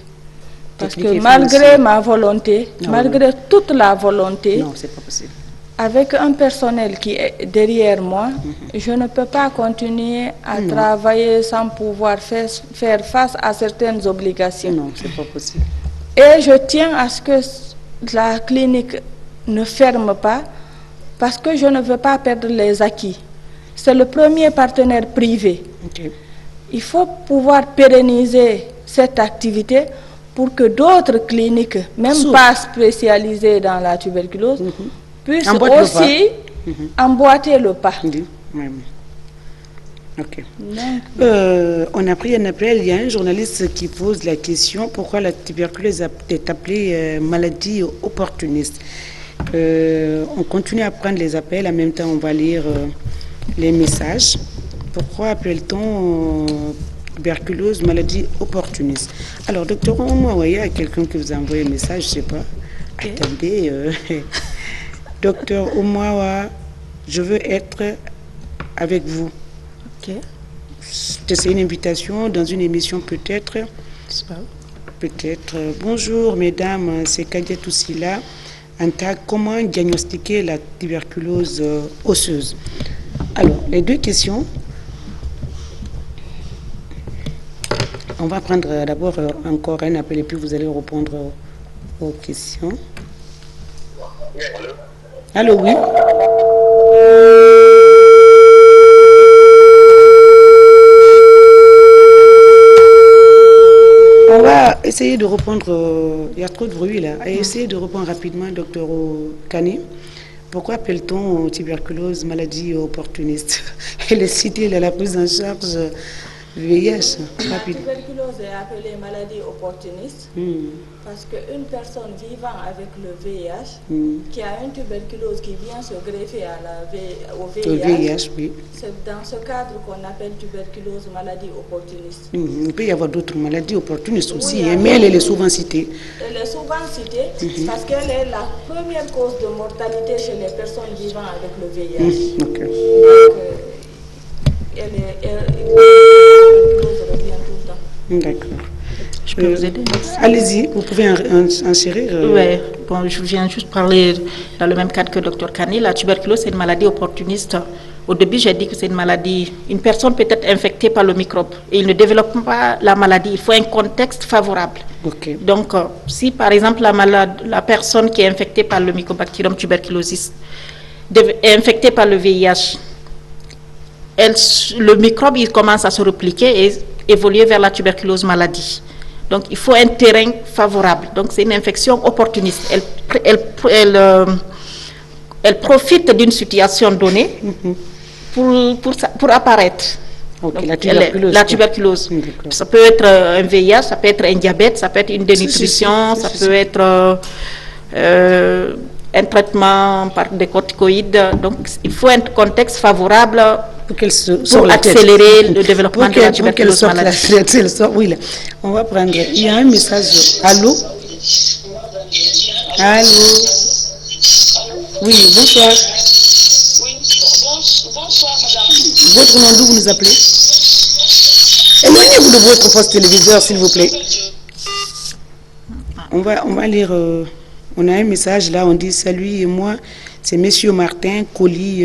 Parce que malgré ma volonté, malgré toute la volonté, c'est pas possible. Avec un personnel qui est derrière moi, je ne peux pas continuer à travailler sans pouvoir faire face à certaines obligations. Non, c'est pas possible. Et je tiens à ce que la clinique ne ferme pas, parce que je ne veux pas perdre les acquis. C'est le premier partenaire privé. Il faut pouvoir pérenniser cette activité pour que d'autres cliniques, même pas spécialisées dans la tuberculose, puissent aussi emboîter le pas. On a pris un appel, il y a un journaliste qui pose la question pourquoi la tuberculose est appelée maladie opportuniste. On continue à prendre les appels, en même temps on va lire les messages. Pourquoi appelle-t-on tuberculose maladie opportuniste? Alors, docteur Ouma, il y a quelqu'un qui vous a envoyé un message, je ne sais pas. Attendez. Docteur Ouma, je veux être avec vous. C'est une invitation dans une émission peut-être. Peut-être. Bonjour mesdames, c'est Kadia Toussila. Comment diagnostiquer la tuberculose osseuse? Alors, les deux questions. On va prendre d'abord encore un appel et puis vous allez répondre aux questions. Allô, oui. Essayez de répondre, il y a trop de bruit là. Essayez de répondre rapidement, docteur Kani. Pourquoi appelle-t-on tuberculose maladie opportuniste? Elle est citée dans la prise en charge VIH. La tuberculose est appelée maladie opportuniste parce qu'une personne vivant avec le VIH qui a une tuberculose qui vient se greffer au VIH, oui. C'est dans ce cadre qu'on appelle tuberculose maladie opportuniste. Il peut y avoir d'autres maladies opportunistes aussi, Oui, mais elle est souvent citée. Elle est souvent citée parce qu'elle est la première cause de mortalité chez les personnes vivant avec le VIH. Ok. D'accord. Je peux vous aider? Allez-y, vous pouvez enchérir. Oui, bon, je viens juste parler dans le même cadre que le Dr Kani. La tuberculose, c'est une maladie opportuniste. Au début, j'ai dit que c'est une maladie. Une personne peut être infectée par le microbe et il ne développe pas la maladie. Il faut un contexte favorable. Okay. Donc, si par exemple la personne qui est infectée par le Mycobacterium tuberculosis est infectée par le VIH, le microbe il commence à se repliquer et évoluer vers la tuberculose maladie. Donc, il faut un terrain favorable. Donc, c'est une infection opportuniste. Elle profite d'une situation donnée pour apparaître. Okay, donc, la tuberculose. Ça peut être un VIH, ça peut être un diabète, ça peut être une dénutrition, ça peut être un traitement par des corticoïdes. Donc, il faut un contexte favorable pour accélérer le développement de la tuberculose maladie. Oui, là. On va prendre. Il y a un message. Allô? Allô? Oui, bonsoir. Oui, bonsoir, madame. Votre nom, d'où vous nous appelez? Éloignez-vous de votre poste téléviseur, s'il vous plaît. On va lire. On a un message là, on dit salut, et moi, c'est Monsieur Martin Colli,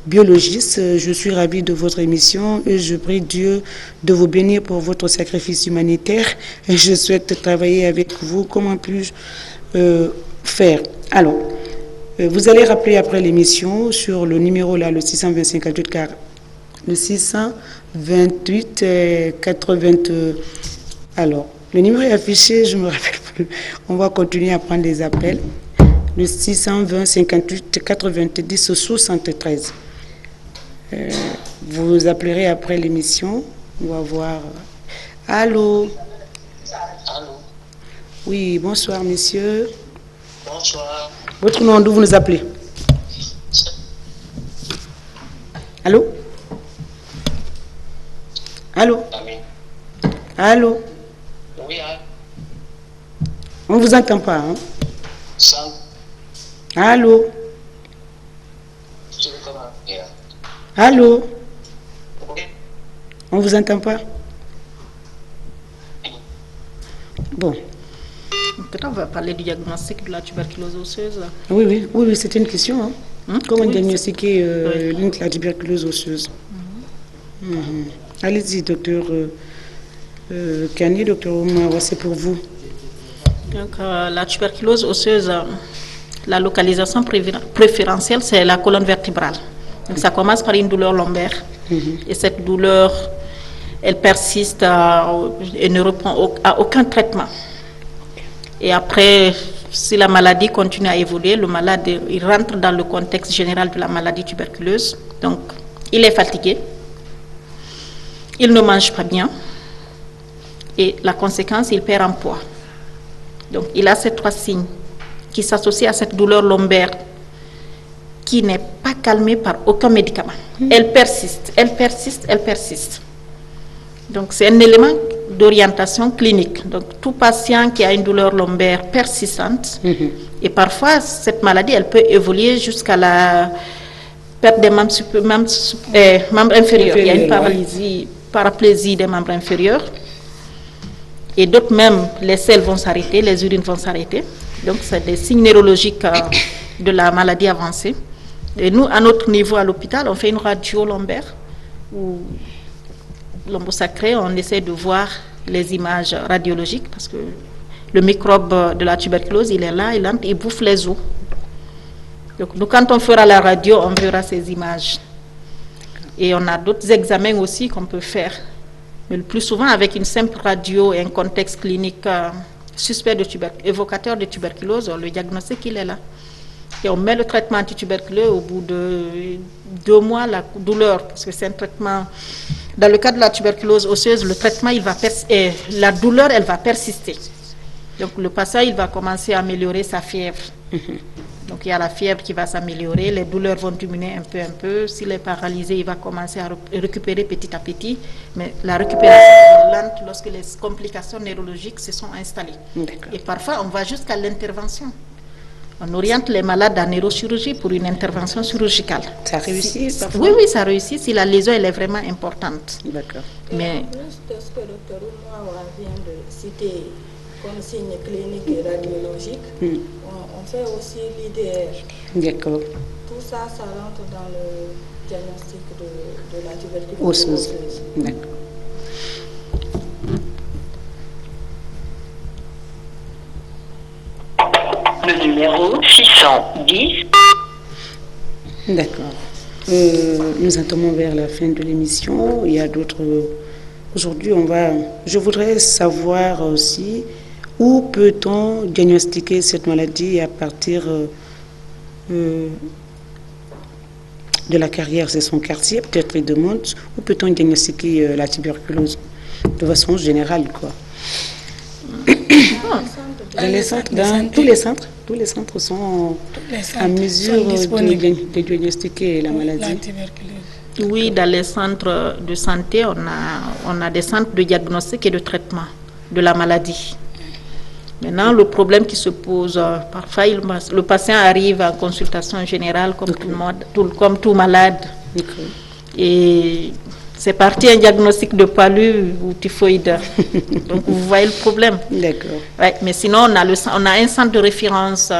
biologiste. Je suis ravi de votre émission et je prie Dieu de vous bénir pour votre sacrifice humanitaire. Et je souhaite travailler avec vous. Comment puis-je faire? Alors, vous allez rappeler après l'émission sur le numéro là, le 625 car le 628 80. Alors, le numéro est affiché, je ne me rappelle plus. On va continuer à prendre des appels. Le 620 58 90 73. Vous appellerez après l'émission. On va voir. Allô? Allô? Oui, bonsoir, monsieur. Bonsoir. Votre nom, d'où vous nous appelez? Allô? Allô? Allô? Oui, on ne vous entend pas, hein? Allô? Allô? On ne vous entend pas? Bon. Peut-être on va parler du diagnostic de la tuberculose osseuse. Oui, c'est une question. Hein? Comment diagnostiquer la tuberculose osseuse? Allez-y, docteur Kani, docteur Oumar, c'est pour vous. Donc, la tuberculose osseuse, la localisation préférentielle, c'est la colonne vertébrale. Donc, ça commence par une douleur lombaire. Et cette douleur, elle persiste et ne répond à aucun traitement. Et après, si la maladie continue à évoluer, le malade il rentre dans le contexte général de la maladie tuberculeuse. Donc, il est fatigué, il ne mange pas bien, et la conséquence, il perd en poids. Donc, il a ces trois signes qui s'associent à cette douleur lombaire qui n'est pas calmée par aucun médicament. Elle persiste, elle persiste, elle persiste. Donc, c'est un élément d'orientation clinique. Donc, tout patient qui a une douleur lombaire persistante, et parfois, cette maladie, elle peut évoluer jusqu'à la perte des membres inférieurs. Il y a une paraplégie des membres inférieurs. Et d'autres même, les selles vont s'arrêter, les urines vont s'arrêter. Donc, c'est des signes neurologiques de la maladie avancée. Et nous, à notre niveau à l'hôpital, on fait une radio lombaire où lombosacré, on essaie de voir les images radiologiques parce que le microbe de la tuberculose, il est là, il bouffe les os. Donc, nous, quand on fera la radio, on verra ces images. Et on a d'autres examens aussi qu'on peut faire. Mais le plus souvent, avec une simple radio et un contexte clinique suspect de évocateur de tuberculose, le diagnostic, il est là. Et on met le traitement antituberculeux au bout de 2 mois, la douleur, parce que c'est un traitement, dans le cas de la tuberculose osseuse, le traitement, la douleur, elle va persister. Donc le patient, il va commencer à améliorer sa fièvre. Donc il y a la fièvre qui va s'améliorer, les douleurs vont diminuer un peu. S'il est paralysé, il va commencer à récupérer petit à petit. Mais la récupération est lente lorsque les complications neurologiques se sont installées. Et parfois, on va jusqu'à l'intervention. On oriente les malades à neurochirurgie pour une intervention chirurgicale. Ça réussit parfois? Oui, ça réussit si la lésion elle est vraiment importante. D'accord. Mais en plus de ce que le Dr Oumawa vient de citer comme signe clinique et radiologique, on fait aussi l'IDR. D'accord. Tout ça, ça rentre dans le diagnostic de la tuberculose osseuse. D'accord. Le numéro 610. D'accord. Nous entamons vers la fin de l'émission. Il y a d'autres... Aujourd'hui, je voudrais savoir aussi où peut-on diagnostiquer cette maladie à partir de la carrière. C'est son quartier, peut-être il demande. Où peut-on diagnostiquer la tuberculose de façon générale, quoi. Dans tous les centres sont à mesure de diagnostiquer la maladie. Oui, dans les centres de santé, on a des centres de diagnostic et de traitement de la maladie. Maintenant, le problème qui se pose, parfois, le patient arrive en consultation générale comme tout le monde, comme tout malade. Et c'est parti un diagnostic de palu ou typhoïde. Donc, vous voyez le problème. D'accord. Ouais, mais sinon, on a un centre de référence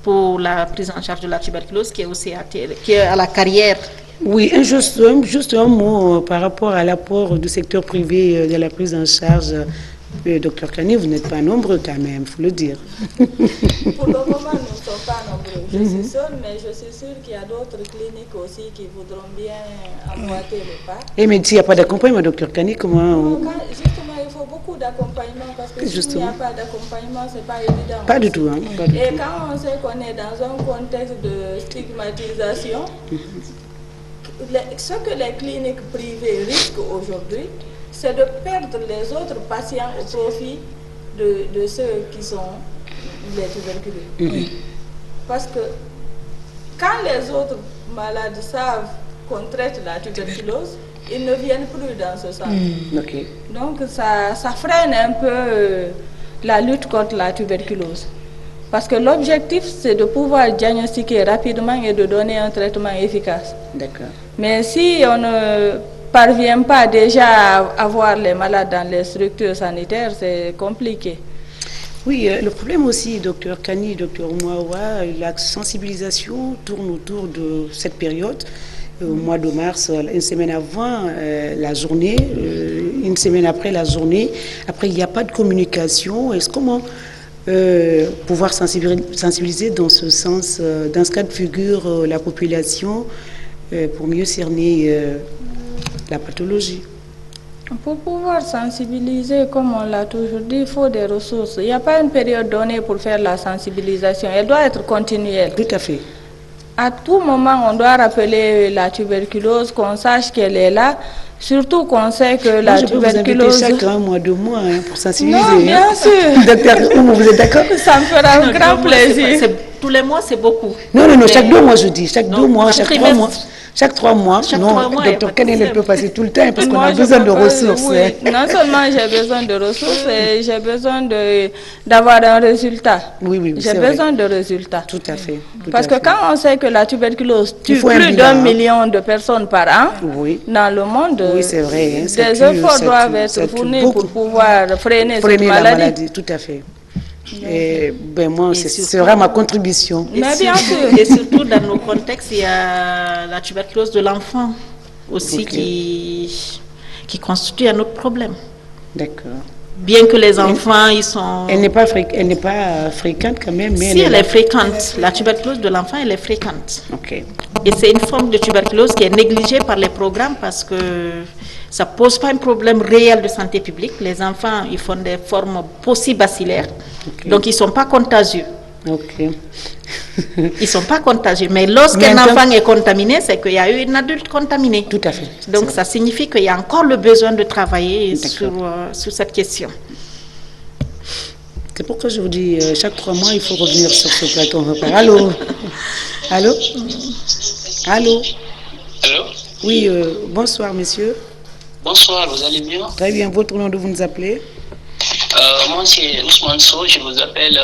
pour la prise en charge de la tuberculose qui est aussi qui est à la carrière. Oui, juste un mot par rapport à l'apport du secteur privé de la prise en charge. Docteur Kani, vous n'êtes pas nombreux quand même, il faut le dire. Pour le moment, nous ne sommes pas nombreux. Je suis seule, mais je suis sûre qu'il y a d'autres cliniques aussi qui voudront bien emboîter le pas. Et mais s'il n'y a pas d'accompagnement, docteur Kani, comment... Justement, il faut beaucoup d'accompagnement parce que s'il n'y a pas d'accompagnement, ce n'est pas évident. Pas du tout. Hein, pas du Et tout. quand on sait qu'on est dans un contexte de stigmatisation, ce que les cliniques privées risquent aujourd'hui, c'est de perdre les autres patients au profit de ceux qui sont les tuberculeux. Parce que quand les autres malades savent qu'on traite la tuberculose, ils ne viennent plus dans ce centre. Donc ça freine un peu la lutte contre la tuberculose. Parce que l'objectif, c'est de pouvoir diagnostiquer rapidement et de donner un traitement efficace. D'accord. Mais si on ne parvient pas déjà à avoir les malades dans les structures sanitaires, c'est compliqué. Oui, le problème aussi, docteur Kani, docteur Oumawa, la sensibilisation tourne autour de cette période. Au mois de mars, une semaine avant la journée, une semaine après la journée. Après, il n'y a pas de communication. Est-ce comment pouvoir sensibiliser dans ce sens, dans ce cas de figure, la population pour mieux cerner la pathologie? Pour pouvoir sensibiliser, comme on l'a toujours dit, il faut des ressources. Il n'y a pas une période donnée pour faire la sensibilisation. Elle doit être continuelle. Tout à fait. À tout moment, on doit rappeler la tuberculose, qu'on sache qu'elle est là. Surtout qu'on sait que la tuberculose... Je peux vous inviter chaque mois, 2 mois pour sensibiliser. Non, bien sûr. Docteur, vous êtes d'accord? Ça me fera un grand plaisir. Tous les mois, c'est beaucoup. Non, chaque 2 mois, je dis. Chaque 2 mois, chaque 3 mois. Chaque 3 mois, docteur Kani ne peut passer tout le temps parce qu'on a besoin de ressources. Oui. Non seulement j'ai besoin de ressources, j'ai besoin d'avoir un résultat. Oui, j'ai besoin de résultats. Tout à fait. Parce que quand on sait que la tuberculose tue plus d'1 million de personnes par an dans le monde, c'est vrai, des efforts doivent être fournis pour pouvoir freiner cette maladie. Tout à fait. Et moi, ce sera ma contribution. Mais bien sûr. Et surtout, dans nos contextes, il y a la tuberculose de l'enfant aussi qui constitue un autre problème. D'accord. bien que les enfants, ils sont... Elle n'est pas fréquente quand même, mais... Si, elle est fréquente. La tuberculose de l'enfant, elle est fréquente. Ok. Et c'est une forme de tuberculose qui est négligée par les programmes parce que ça ne pose pas un problème réel de santé publique. Les enfants, ils font des formes paucibacillaires, donc ils ne sont pas contagieux. Ok. Ils ne sont pas contagieux. Mais lorsqu'un enfant est contaminé, c'est qu'il y a eu un adulte contaminé. Tout à fait. Donc ça signifie qu'il y a encore le besoin de travailler sur cette question. C'est pourquoi je vous dis, chaque 3 mois, il faut revenir sur ce plateau. On repart. Allô? Allô? Allô? Allô? Oui, bonsoir, messieurs. Bonsoir, vous allez bien? Très bien. Votre nom, de vous nous appelez? Moi, c'est Ousmane Sow, je vous appelle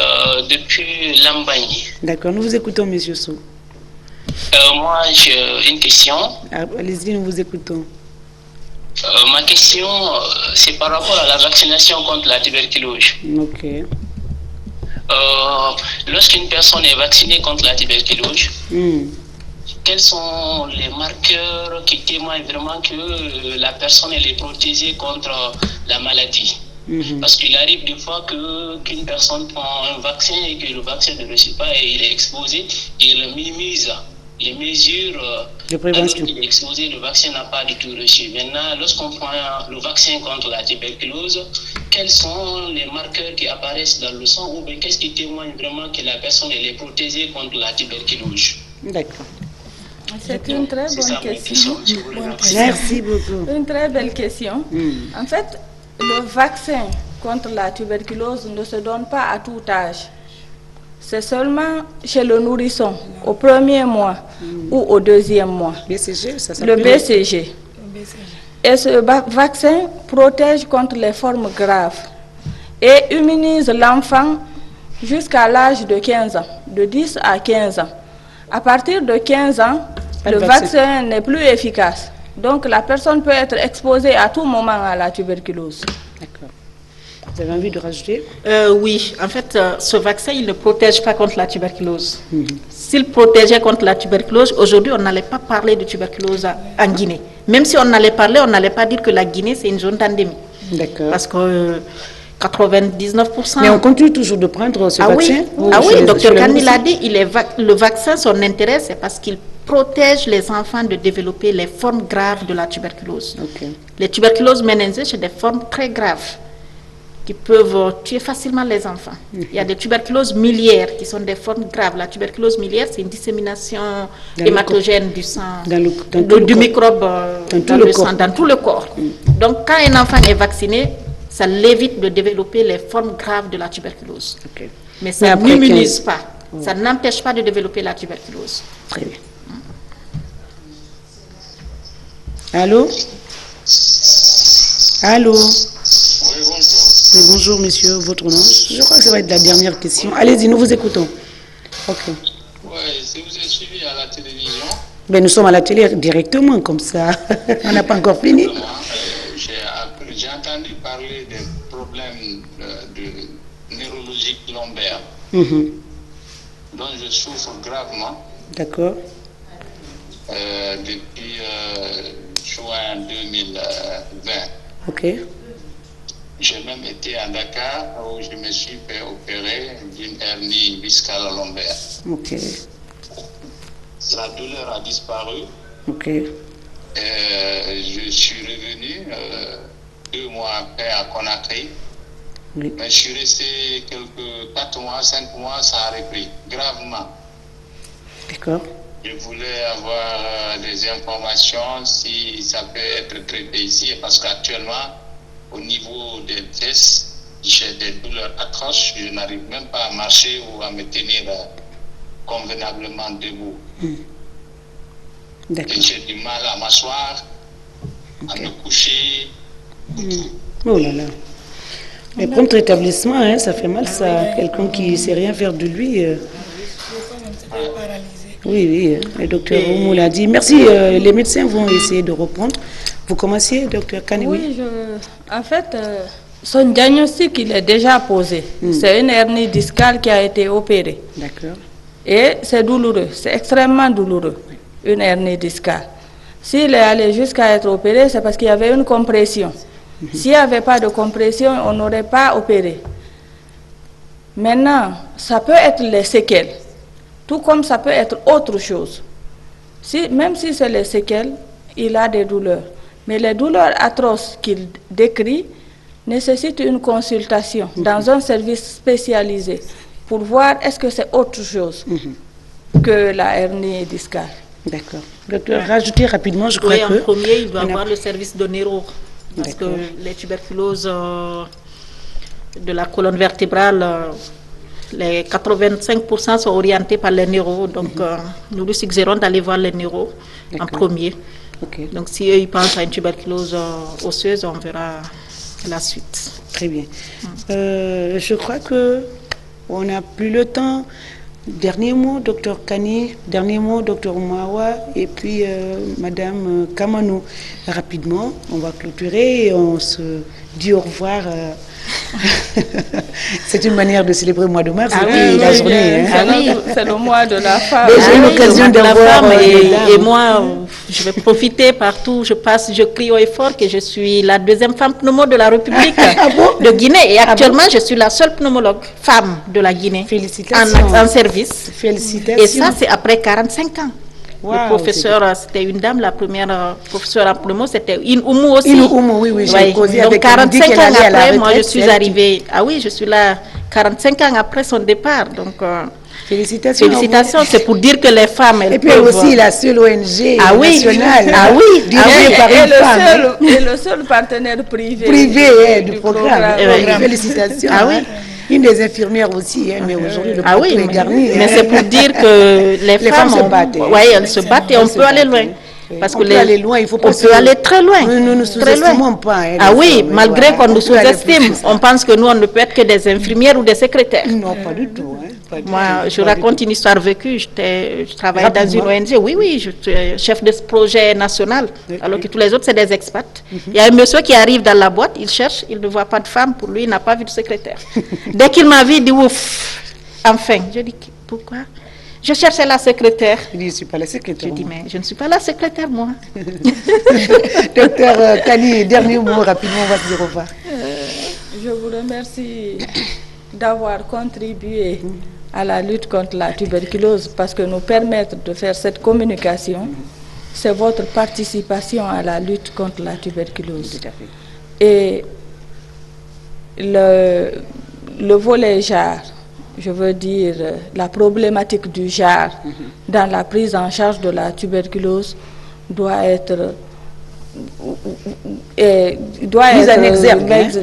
depuis Lambagne. D'accord, nous vous écoutons, monsieur Sow. Moi, j'ai une question. Allez-y, nous vous écoutons. Ma question, c'est par rapport à la vaccination contre la tuberculose. Ok. Lorsqu'une personne est vaccinée contre la tuberculose, quels sont les marqueurs qui témoignent vraiment que la personne elle est protégée contre la maladie? Parce qu'il arrive des fois qu'une personne prend un vaccin et que le vaccin ne réussit pas et il est exposé, il minimise les mesures de prévention. Alors qu'il est exposé, le vaccin n'a pas du tout reçu. Maintenant, lorsqu'on prend le vaccin contre la tuberculose, quels sont les marqueurs qui apparaissent dans le sang ou bien qu'est-ce qui témoigne vraiment que la personne elle est protégée contre la tuberculose? D'accord. C'est une très bonne question. Merci beaucoup. Une très belle question. En fait, le vaccin contre la tuberculose ne se donne pas à tout âge. C'est seulement chez le nourrisson, au premier mois ou au deuxième mois. BCG, ça le BCG. Et ce vaccin protège contre les formes graves et immunise l'enfant jusqu'à l'âge de 15 ans, de 10 à 15 ans. À partir de 15 ans, le vaccin n'est plus efficace. Donc la personne peut être exposée à tout moment à la tuberculose. D'accord. Vous avez envie de rajouter? Oui, en fait, ce vaccin, il ne protège pas contre la tuberculose. S'il protégeait contre la tuberculose, aujourd'hui, on n'allait pas parler de tuberculose en Guinée. Même si on allait parler, on n'allait pas dire que la Guinée, c'est une zone d'endémie. D'accord. Parce que 99%... Mais on continue toujours de prendre ce vaccin? Oui, docteur Kani l'a dit, le vaccin, son intérêt, c'est parce qu'il protège les enfants de développer les formes graves de la tuberculose. Les tuberculoses méningées, c'est des formes très graves qui peuvent tuer facilement les enfants. Il y a des tuberculoses miliaires qui sont des formes graves. La tuberculose miliaire, c'est une dissémination hématogène du sang, du microbe dans le sang, dans tout le corps. Donc, quand un enfant est vacciné, ça l'évite de développer les formes graves de la tuberculose. Mais ça n'immunise pas. Ça n'empêche pas de développer la tuberculose. Très bien. Allô? Allô? Oui, bonjour. Oui, bonjour, monsieur. Votre nom? Je crois que ça va être la dernière question. Allez-y, nous vous écoutons. Ok. Oui, si vous êtes suivi à la télévision. Ben, nous sommes à la télé directement, comme ça. On n'a pas encore fini. J'ai entendu parler des problèmes de neurologiques lombaires dont je souffre gravement. D'accord. Depuis juin 2020. Ok. J'ai même été à Dakar où je me suis fait opérer d'une hernie discale lombaire. Ok. La douleur a disparu. Ok. Je suis revenu 2 mois après à Conakry. Oui. Mais je suis resté 4 mois, 5 mois, ça a repris gravement. D'accord. Je voulais avoir des informations si ça peut être traité ici parce qu'actuellement, au niveau des fesses, j'ai des douleurs atroces. Je n'arrive même pas à marcher ou à me tenir convenablement debout. Et j'ai du mal à m'asseoir, à me coucher. Oh là là. Mais prompt rétablissement, hein, ça fait mal ça. Quelqu'un qui ne sait rien faire de lui. Oui, le docteur Oumou l'a dit. Merci, les médecins vont essayer de reprendre. Vous commencez, docteur Kani? Oui, en fait, son diagnostic, il est déjà posé. C'est une hernie discale qui a été opérée. D'accord. Et c'est douloureux, c'est extrêmement douloureux, une hernie discale. S'il est allé jusqu'à être opéré, c'est parce qu'il y avait une compression. S'il n'y avait pas de compression, on n'aurait pas opéré. Maintenant, ça peut être les séquelles, tout comme ça peut être autre chose. Même si c'est les séquelles, il a des douleurs. Mais les douleurs atroces qu'il décrit nécessitent une consultation dans un service spécialisé pour voir est-ce que c'est autre chose que la hernie discale. D'accord. Docteur, rajoutez rapidement, je crois que... Oui, en premier, il doit avoir le service de neuro. Parce que les tuberculoses de la colonne vertébrale, les 85% sont orientés par les neuros. Donc, nous lui suggérons d'aller voir les neuros en premier. Donc, si eux, ils pensent à une tuberculose osseuse, on verra la suite. Très bien. Je crois qu'on n'a plus le temps. Dernier mot, docteur Kani, dernier mot, docteur Oumawa, et puis madame Kamanou. Rapidement, on va clôturer et on se dit au revoir. C'est une manière de célébrer le mois de mars, la journée. C'est le mois de la femme. J'ai eu l'occasion de voir. Et moi, je vais profiter partout. Je passe, je crie haut et fort que je suis la deuxième femme pneumo de la République de Guinée. Et actuellement, je suis la seule pneumologue femme de la Guinée. Félicitations. En service. Félicitations. Et ça, c'est après 45 ans. Wow, le professeur, c'était une dame, la première professeure en pneumo, c'était une Oumou aussi. Une Oumou, oui, j'ai causé avec elle. Donc 45 ans après, moi je suis arrivée. Ah oui, je suis là 45 ans après son départ. Donc félicitations. Félicitations, c'est pour dire que les femmes, elles et puis peuvent... aussi la seule ONG nationale. Ah oui, dirigée par une femme. Et le seul partenaire privé. Du programme. Félicitations. Ah oui. Une des infirmières aussi, mais aujourd'hui le plateau est garni. Mais c'est pour dire que les femmes se battent. Oui, elles se battent et on peut aller loin. Parce que peut aller loin, il faut pas on peut aller très loin. Nous ne sous-estimons pas. Ah oui, malgré qu'on nous sous-estime, on pense que nous, on ne peut être que des infirmières ou des secrétaires. Non, pas du tout. Moi, je raconte une histoire vécue. Je travaillais dans une ONG. Oui, je suis chef de projet national, alors que tous les autres, c'est des expats. Il y a un monsieur qui arrive dans la boîte, il cherche, il ne voit pas de femme. Pour lui, il n'a pas vu de secrétaire. Dès qu'il m'a vu, il dit ouf, enfin. Je dis pourquoi? Je cherchais la secrétaire. Il dit, je ne suis pas la secrétaire. Je dis, mais je ne suis pas la secrétaire, moi. Docteur Kani, dernier mot, rapidement, on va se dire au revoir. Je vous remercie d'avoir contribué à la lutte contre la tuberculose, parce que nous permettre de faire cette communication, c'est votre participation à la lutte contre la tuberculose. Tout à fait. Et le volet JAR, je veux dire la problématique du JAR dans la prise en charge de la tuberculose doit être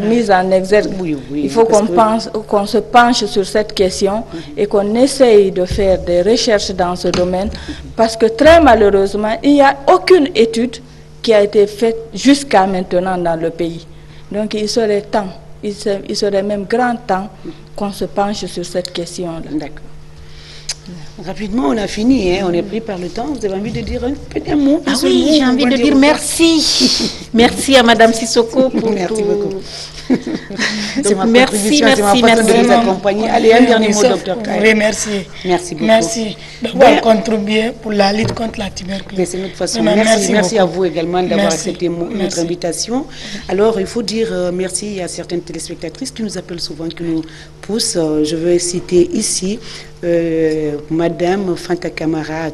mise en exergue. Oui, il faut qu'on se penche sur cette question et qu'on essaye de faire des recherches dans ce domaine, parce que très malheureusement, il n'y a aucune étude qui a été faite jusqu'à maintenant dans le pays. Donc il serait temps, il serait même grand temps qu'on se penche sur cette question-là. D'accord. Rapidement, on a fini, on est pris par le temps. Vous avez envie de dire un petit mot? Ah oui, j'ai envie de dire merci. Merci à Madame Sissoko pour merci tout. Beaucoup. C'est ma contribution, c'est ma façon de nous accompagner. Allez, un dernier mot, docteur Kay. Remercier. Merci beaucoup. Merci d'avoir contribué pour la lutte contre la tuberculose. C'est notre façon. Merci à vous également d'avoir accepté notre invitation. Alors, il faut dire merci à certaines téléspectatrices qui nous appellent souvent, qui nous poussent. Je veux citer ici Madame Fanta Camara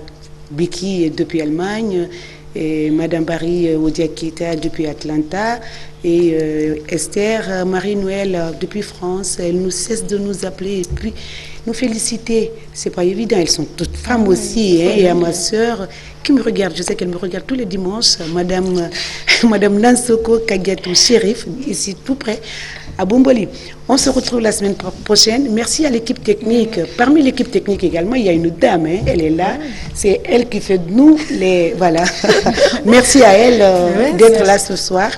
Biki depuis Allemagne, et Madame Barry Odiakita depuis Atlanta, et Esther Marie-Noël depuis France. Elle ne cesse de nous appeler et puis nous féliciter. C'est pas évident, elles sont toutes femmes aussi. Et à ma sœur qui me regarde, je sais qu'elle me regarde tous les dimanches, Madame Nansoko Kagiatou Shérif, ici tout près, à Bomboli. On se retrouve la semaine prochaine. Merci à l'équipe technique. Parmi l'équipe technique également, il y a une dame, elle est là. C'est elle qui fait de nous les... Voilà. Merci à elle d'être là ce soir,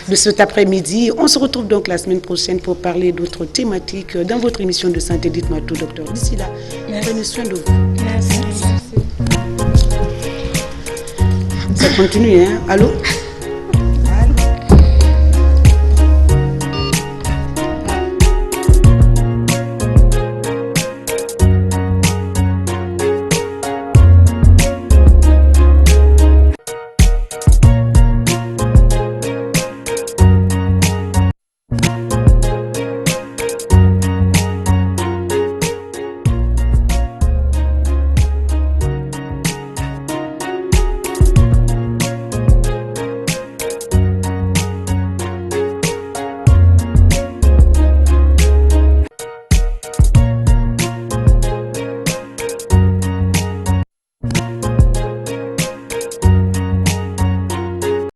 de cet après-midi. On se retrouve donc la semaine prochaine pour parler d'autres thématiques dans votre émission de santé. Dites-moi tout, docteur. D'ici là, prenez soin de vous. Merci. Ça continue, hein? Allô?